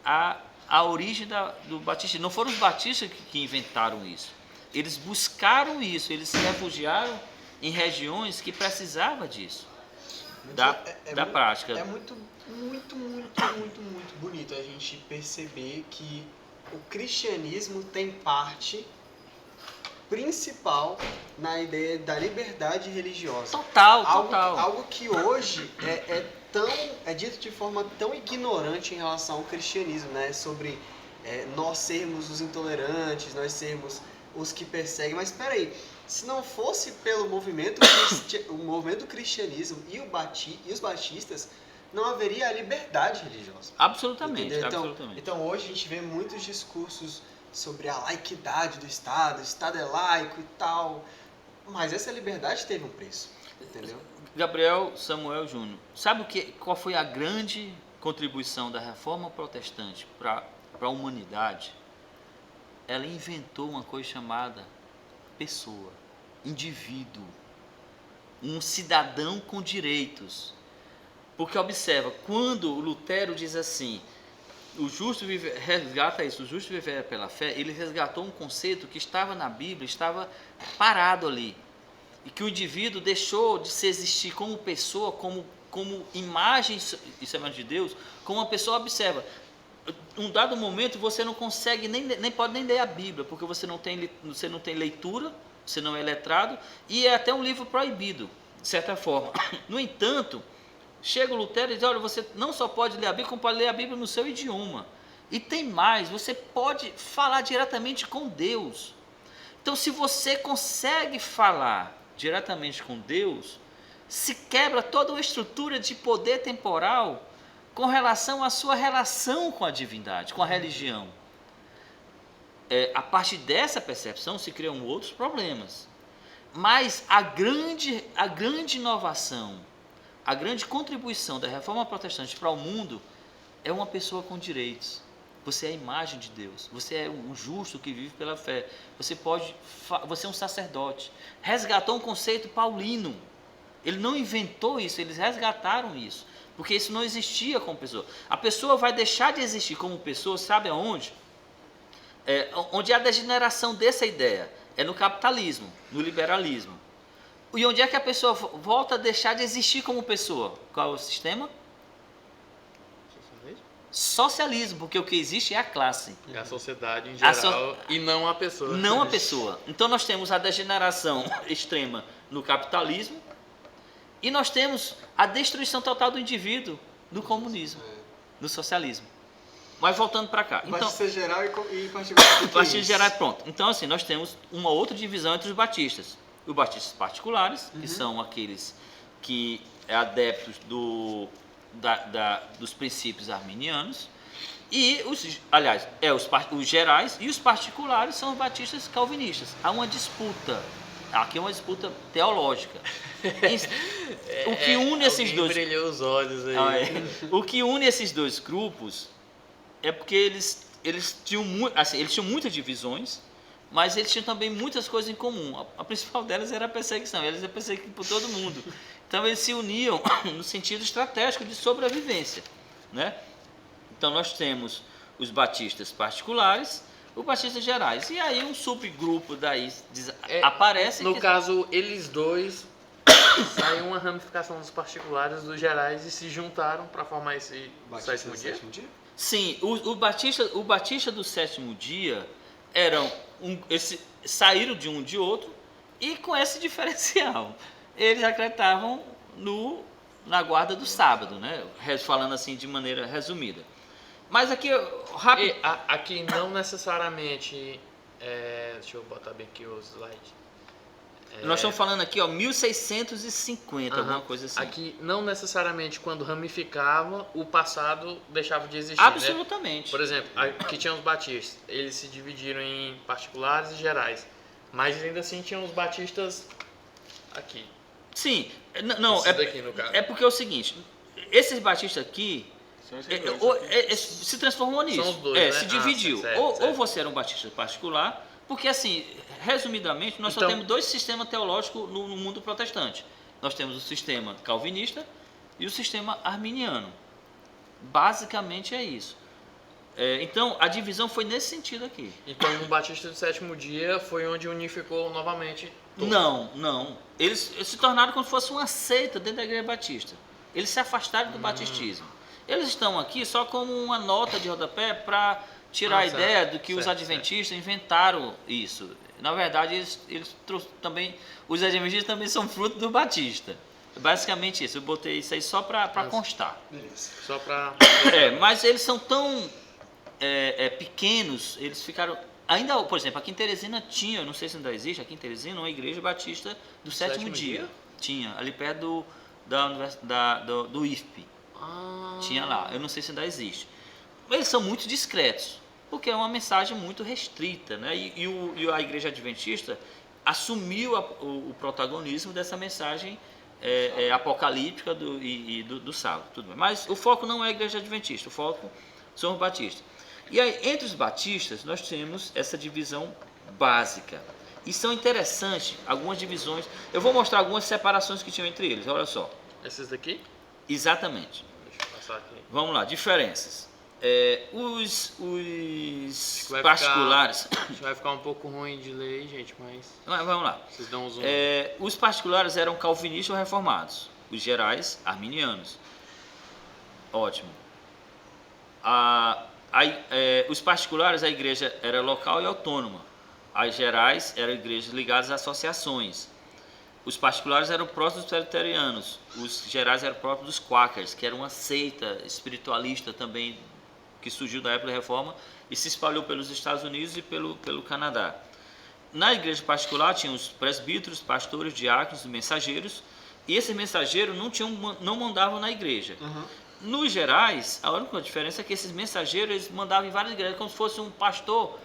à origem do batismo. Não foram os batistas que inventaram isso. Eles buscaram isso, eles se refugiaram em regiões que precisavam disso, da prática. É muito bonito a gente perceber que o cristianismo tem parte principal na ideia da liberdade religiosa. Total. Algo que hoje é dito de forma tão ignorante em relação ao cristianismo, né? Sobre nós sermos os intolerantes, nós sermos os que perseguem. Mas espera aí, se não fosse pelo movimento do cristianismo e os batistas, não haveria a liberdade religiosa. Absolutamente, Entendeu? absolutamente. Então hoje a gente vê muitos discursos sobre a laiquidade do Estado, o Estado é laico e tal, mas essa liberdade teve um preço, entendeu? Gabriel Samuel Júnior, sabe qual foi a grande contribuição da Reforma Protestante para a humanidade? Ela inventou uma coisa chamada pessoa, indivíduo, um cidadão com direitos. Porque observa, quando Lutero diz assim, o justo resgata isso, o justo viver pela fé, ele resgatou um conceito que estava na Bíblia, estava parado ali. E que o indivíduo deixou de se existir como pessoa, como imagem e semelhança de Deus, como uma pessoa observa. Um dado momento você não consegue, nem pode nem ler a Bíblia, porque você não tem leitura, você não é letrado, e é até um livro proibido, de certa forma. No entanto, chega o Lutero e diz, olha, você não só pode ler a Bíblia, como pode ler a Bíblia no seu idioma. E tem mais, você pode falar diretamente com Deus. Então, se você consegue falar diretamente com Deus, se quebra toda uma estrutura de poder temporal com relação à sua relação com a divindade, com a religião. A partir dessa percepção se criam outros problemas. Mas a grande inovação, a grande contribuição da Reforma Protestante para o mundo é uma pessoa com direitos. Você é a imagem de Deus. Você é um justo que vive pela fé. Você é um sacerdote. Resgatou um conceito paulino. Ele não inventou isso, eles resgataram isso. Porque isso não existia como pessoa. A pessoa vai deixar de existir como pessoa, sabe aonde? Onde há a degeneração dessa ideia. É no capitalismo, no liberalismo. E onde é que a pessoa volta a deixar de existir como pessoa? Qual é o sistema? Socialismo, porque o que existe é a classe. É a sociedade em geral e não a pessoa. Não a pessoa. Então nós temos a degeneração extrema no capitalismo e nós temos a destruição total do indivíduo no comunismo, no socialismo. Mas voltando para cá. Batista geral e particular. Batista geral é pronto. Então assim, nós temos uma outra divisão entre os batistas. Os batistas particulares, que são aqueles que é adeptos dos princípios arminianos, e os gerais e os particulares são os batistas calvinistas. Há uma disputa, aqui é uma disputa teológica. O que une esses dois, brilhou os olhos aí. O que une esses dois grupos é porque eles tinham muitas divisões, mas eles tinham também muitas coisas em comum. A principal delas era a perseguição. Eles eram perseguidos por todo mundo. Então eles se uniam no sentido estratégico de sobrevivência, né? Então nós temos os batistas particulares, os batistas gerais. E aí um subgrupo daí aparece. No caso, eles dois saiu uma ramificação dos particulares, dos gerais, e se juntaram para formar esse sétimo dia? Sim, o batista do sétimo dia saíram de um de outro, e com esse diferencial. Eles acreditavam na guarda do sábado, né? Falando assim de maneira resumida. Mas aqui, rápido. Aqui não necessariamente. Deixa eu botar bem aqui o slide. Nós estamos falando aqui, 1650, alguma coisa assim. Aqui não necessariamente quando ramificava, o passado deixava de existir. Absolutamente. Né? Por exemplo, aqui tinha os batistas. Eles se dividiram em particulares e gerais. Mas ainda assim tinham os batistas aqui. Sim, não, Esses daqui, no caso. é porque é o seguinte, esses batistas aqui São esses dois. se transformou nisso. São os dois, né? Se dividiu. Certo, ou certo. você era um batista particular, porque assim, resumidamente, nós só Então- temos dois sistemas teológicos no mundo protestante. Nós temos o sistema calvinista e o sistema arminiano. Basicamente é isso. Então, a divisão foi nesse sentido aqui. Então, no Batista do Sétimo Dia foi onde unificou novamente todos. Não. Eles se tornaram como se fosse uma seita dentro da igreja batista. Eles se afastaram do batistismo. Eles estão aqui só como uma nota de rodapé para tirar a certo. ideia do que os Certo, adventistas inventaram isso. Na verdade, eles também, os adventistas também são fruto do batista. Basicamente isso. Eu botei isso aí só para constar. Beleza. Só pra... Mas eles são tão pequenos, eles ficaram... Ainda, por exemplo, aqui em Teresina tinha, eu não sei se ainda existe, aqui em Teresina, uma igreja batista do sétimo dia. Tinha, ali perto do IFP. Tinha lá, eu não sei se ainda existe. Eles são muito discretos, porque é uma mensagem muito restrita, né? E a igreja adventista assumiu o protagonismo dessa mensagem apocalíptica do sábado. Tudo bem. Mas o foco não é a igreja adventista, o foco são os batistas. E aí, entre os batistas, nós temos essa divisão básica. E são interessantes algumas divisões. Eu vou mostrar algumas separações que tinham entre eles, olha só. Esses daqui? Exatamente. Deixa eu passar aqui. Vamos lá, diferenças. Os Vai particulares. Vai ficar um pouco ruim de ler aí, gente, mas Vamos lá. vocês dão um zoom. Os particulares eram calvinistas ou reformados. Os gerais, arminianos. Ótimo. Os particulares, a igreja era local e autônoma. As gerais eram igrejas ligadas a associações. Os particulares eram próximos dos presbiterianos. Os gerais eram próprios dos quakers, que era uma seita espiritualista também, que surgiu na época da Reforma e se espalhou pelos Estados Unidos e pelo Canadá. Na igreja particular tinham os presbíteros, pastores, diáconos, mensageiros, e esses mensageiros não mandavam na igreja. Nos gerais, a única diferença é que esses mensageiros eles mandavam em várias igrejas, como se fosse um pastor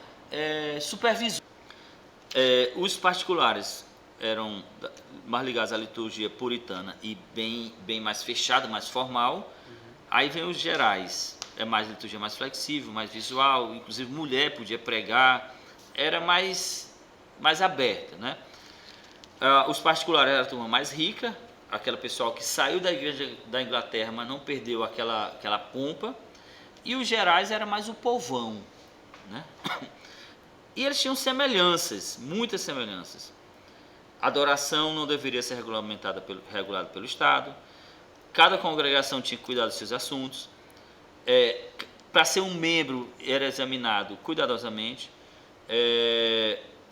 supervisor. Os particulares eram mais ligados à liturgia puritana e bem mais fechada, mais formal. Aí vem os gerais, mais liturgia mais flexível, mais visual, inclusive mulher podia pregar, era mais aberta, né? Os particulares eram a turma mais rica, aquela pessoal que saiu da igreja da Inglaterra, mas não perdeu aquela pompa, e os gerais era mais o povão, né? E eles tinham semelhanças, muitas semelhanças. A adoração não deveria ser regulada pelo Estado. Cada congregação tinha que cuidar dos seus assuntos. Para ser um membro, era examinado cuidadosamente.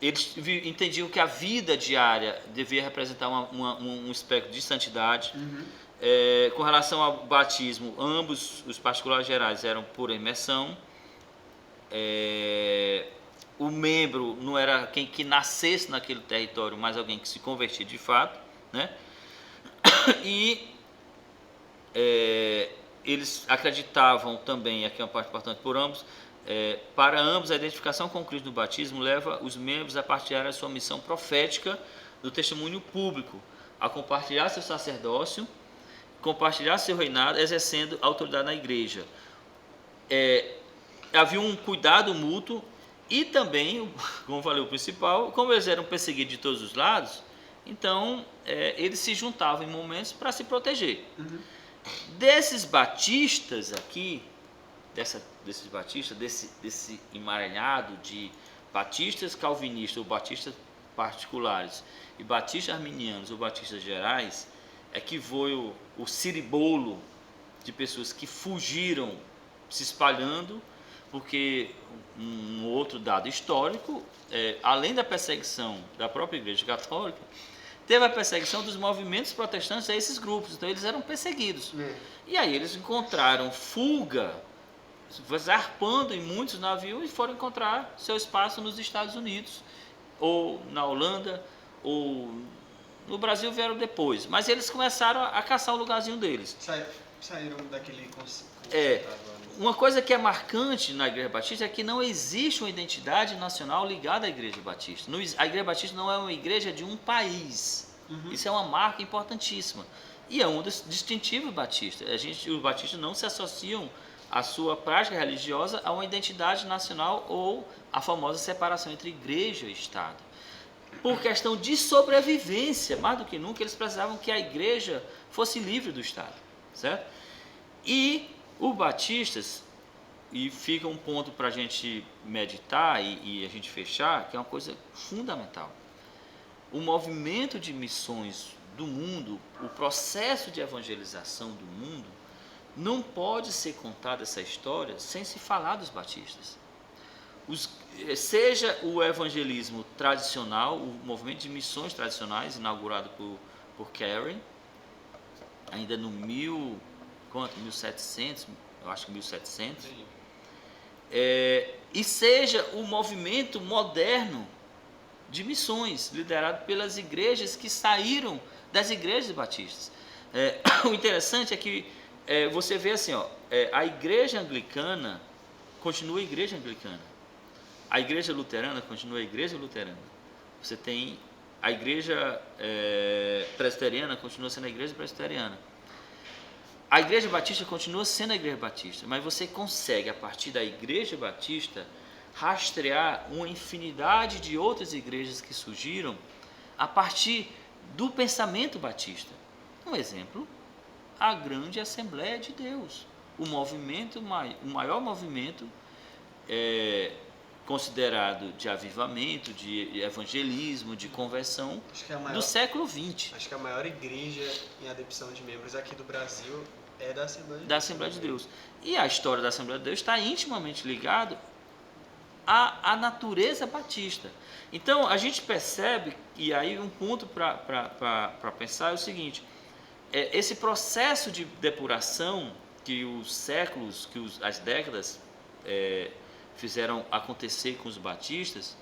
Eles entendiam que a vida diária devia representar um espectro de santidade. Com relação ao batismo, ambos os particulares gerais eram por imersão. O membro não era quem que nascesse naquele território, mas alguém que se convertia de fato, né? E eles acreditavam também, aqui é uma parte importante por ambos, para ambos a identificação com Cristo no batismo leva os membros a partilhar a sua missão profética do testemunho público, a compartilhar seu sacerdócio, compartilhar seu reinado, exercendo autoridade na igreja. Havia um cuidado mútuo. E também, como falei, o principal, como eles eram perseguidos de todos os lados, então eles se juntavam em momentos para se proteger. Desses batistas aqui, desse emaranhado de batistas calvinistas ou batistas particulares e batistas arminianos ou batistas gerais, é que foi o ciribolo de pessoas que fugiram se espalhando, porque um outro dado histórico, além da perseguição da própria Igreja Católica, teve a perseguição dos movimentos protestantes a esses grupos, então eles eram perseguidos. E aí eles encontraram fuga, zarpando em muitos navios e foram encontrar seu espaço nos Estados Unidos, ou na Holanda, ou no Brasil vieram depois. Mas eles começaram a caçar o lugarzinho deles. Saíram daquele conceito. Uma coisa que é marcante na Igreja Batista é que não existe uma identidade nacional ligada à Igreja Batista. A Igreja Batista não é uma igreja de um país. Isso é uma marca importantíssima. E é um dos distintivos batistas. Os batistas não se associam a sua prática religiosa a uma identidade nacional ou a famosa separação entre igreja e Estado. Por questão de sobrevivência, mais do que nunca, eles precisavam que a igreja fosse livre do Estado, certo? E os batistas, e fica um ponto para a gente meditar e a gente fechar, que é uma coisa fundamental. O movimento de missões do mundo, o processo de evangelização do mundo, não pode ser contada essa história sem se falar dos batistas. Seja o evangelismo tradicional, o movimento de missões tradicionais, inaugurado por Karen, ainda no 1700, eu acho que 1700, e seja o movimento moderno de missões, liderado pelas igrejas que saíram das igrejas batistas. O interessante é que você vê assim, a igreja anglicana continua a igreja anglicana, a igreja luterana continua a igreja luterana, você tem a igreja presbiteriana continua sendo a igreja presbiteriana, a igreja batista continua sendo a igreja batista, mas você consegue, a partir da igreja batista, rastrear uma infinidade de outras igrejas que surgiram a partir do pensamento batista. Um exemplo, a grande Assembleia de Deus, o maior movimento considerado de avivamento, de evangelismo, de conversão do século XX. Acho que a maior igreja em adepção de membros aqui do Brasil é da Assembleia de Deus. Da Assembleia de Deus. E a história da Assembleia de Deus está intimamente ligada à natureza batista. Então, a gente percebe, e aí um ponto para pensar é o seguinte, esse processo de depuração que os séculos, as décadas fizeram acontecer com os batistas,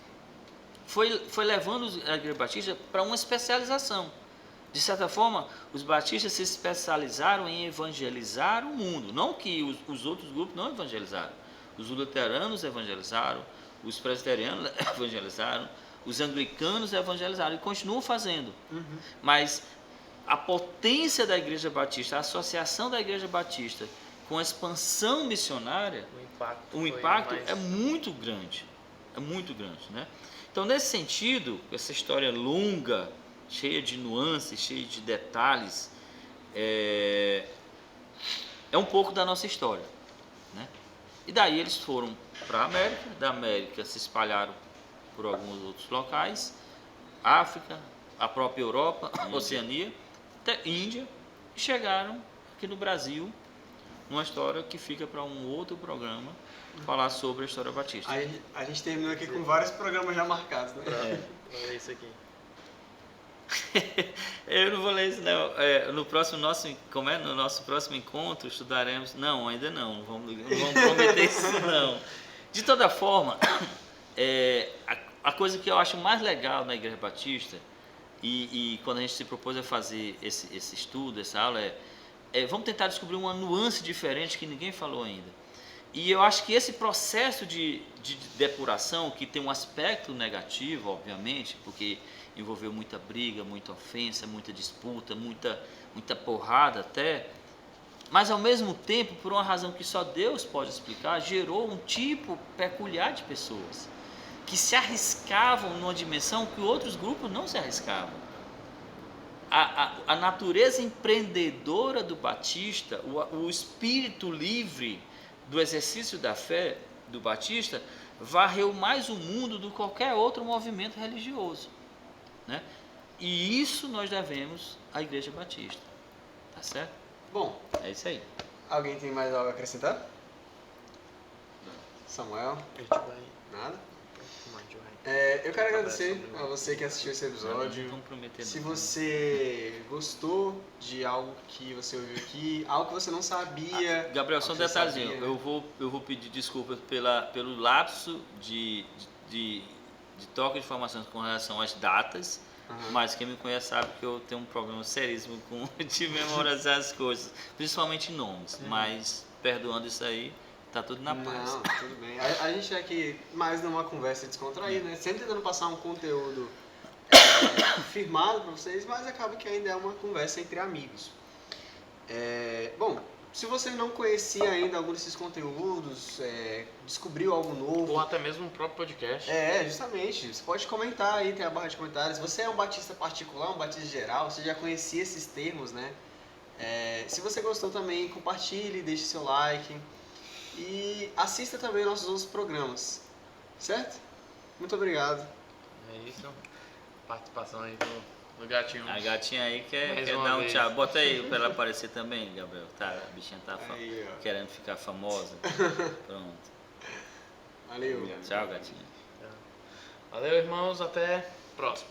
foi levando a igreja batista para uma especialização. De certa forma, os batistas se especializaram em evangelizar o mundo. Não que os outros grupos não evangelizaram. Os luteranos evangelizaram, os presbiterianos evangelizaram, os anglicanos evangelizaram e continuam fazendo. Mas a potência da igreja batista, a associação da igreja batista com a expansão missionária, o impacto é muito grande. É muito grande, né? Então, nesse sentido, essa história longa, cheia de nuances, cheia de detalhes, é um pouco da nossa história, né? E daí eles foram para a América, da América se espalharam por alguns outros locais, África, a própria Europa, Oceania, até Índia, e chegaram aqui no Brasil, numa história que fica para um outro programa, falar sobre a história batista. Aí a gente terminou aqui com vários programas já marcados, né? Vou ler isso aqui. Eu não vou ler isso não. No nosso próximo encontro estudaremos. Não, ainda não vamos prometer isso não. De toda forma, a coisa que eu acho mais legal na Igreja Batista, e quando a gente se propôs a fazer esse estudo, essa aula, vamos tentar descobrir uma nuance diferente que ninguém falou ainda. E eu acho que esse processo de depuração, que tem um aspecto negativo, obviamente, porque envolveu muita briga, muita ofensa, muita disputa, muita porrada até, mas ao mesmo tempo, por uma razão que só Deus pode explicar, gerou um tipo peculiar de pessoas que se arriscavam numa dimensão que outros grupos não se arriscavam. A natureza empreendedora do batista, o espírito livre do exercício da fé do batista, varreu mais o mundo do que qualquer outro movimento religioso, né? E isso nós devemos à Igreja Batista, tá certo? Bom, É isso aí. alguém tem mais algo a acrescentar? Samuel? Nada? Eu quero agradecer a você que assistiu esse episódio. Não vamos prometer Se não. você gostou de algo que você ouviu aqui, algo que você não sabia... Gabriel, só um algo que você detalhezinho. sabia, Eu vou pedir desculpas pelo lapso de troca de informações com relação às datas, mas quem me conhece sabe que eu tenho um problema seríssimo de memorizar as coisas, principalmente nomes, mas perdoando isso aí, tá tudo na paz. Não, tudo bem. A gente é aqui mais numa conversa descontraída, né? Sempre tentando passar um conteúdo firmado para vocês, mas acaba que ainda é uma conversa entre amigos. Bom, se você não conhecia ainda algum desses conteúdos, descobriu algo novo, Ou até mesmo o próprio podcast. Justamente. Você pode comentar aí, tem a barra de comentários. Você é um batista particular, um batista geral, você já conhecia esses termos, né? Se você gostou também, compartilhe, deixe seu like e assista também nossos outros programas, certo? Muito obrigado. É isso. Participação aí do gatinho. A gatinha aí quer Mais dar uma um vez. tchau. Bota aí pra ela aparecer também, Gabriel. Tá, a bichinha tá Aí, ó. querendo ficar famosa. Pronto. Valeu. Tchau, gatinha. Valeu, irmãos. Até próximo.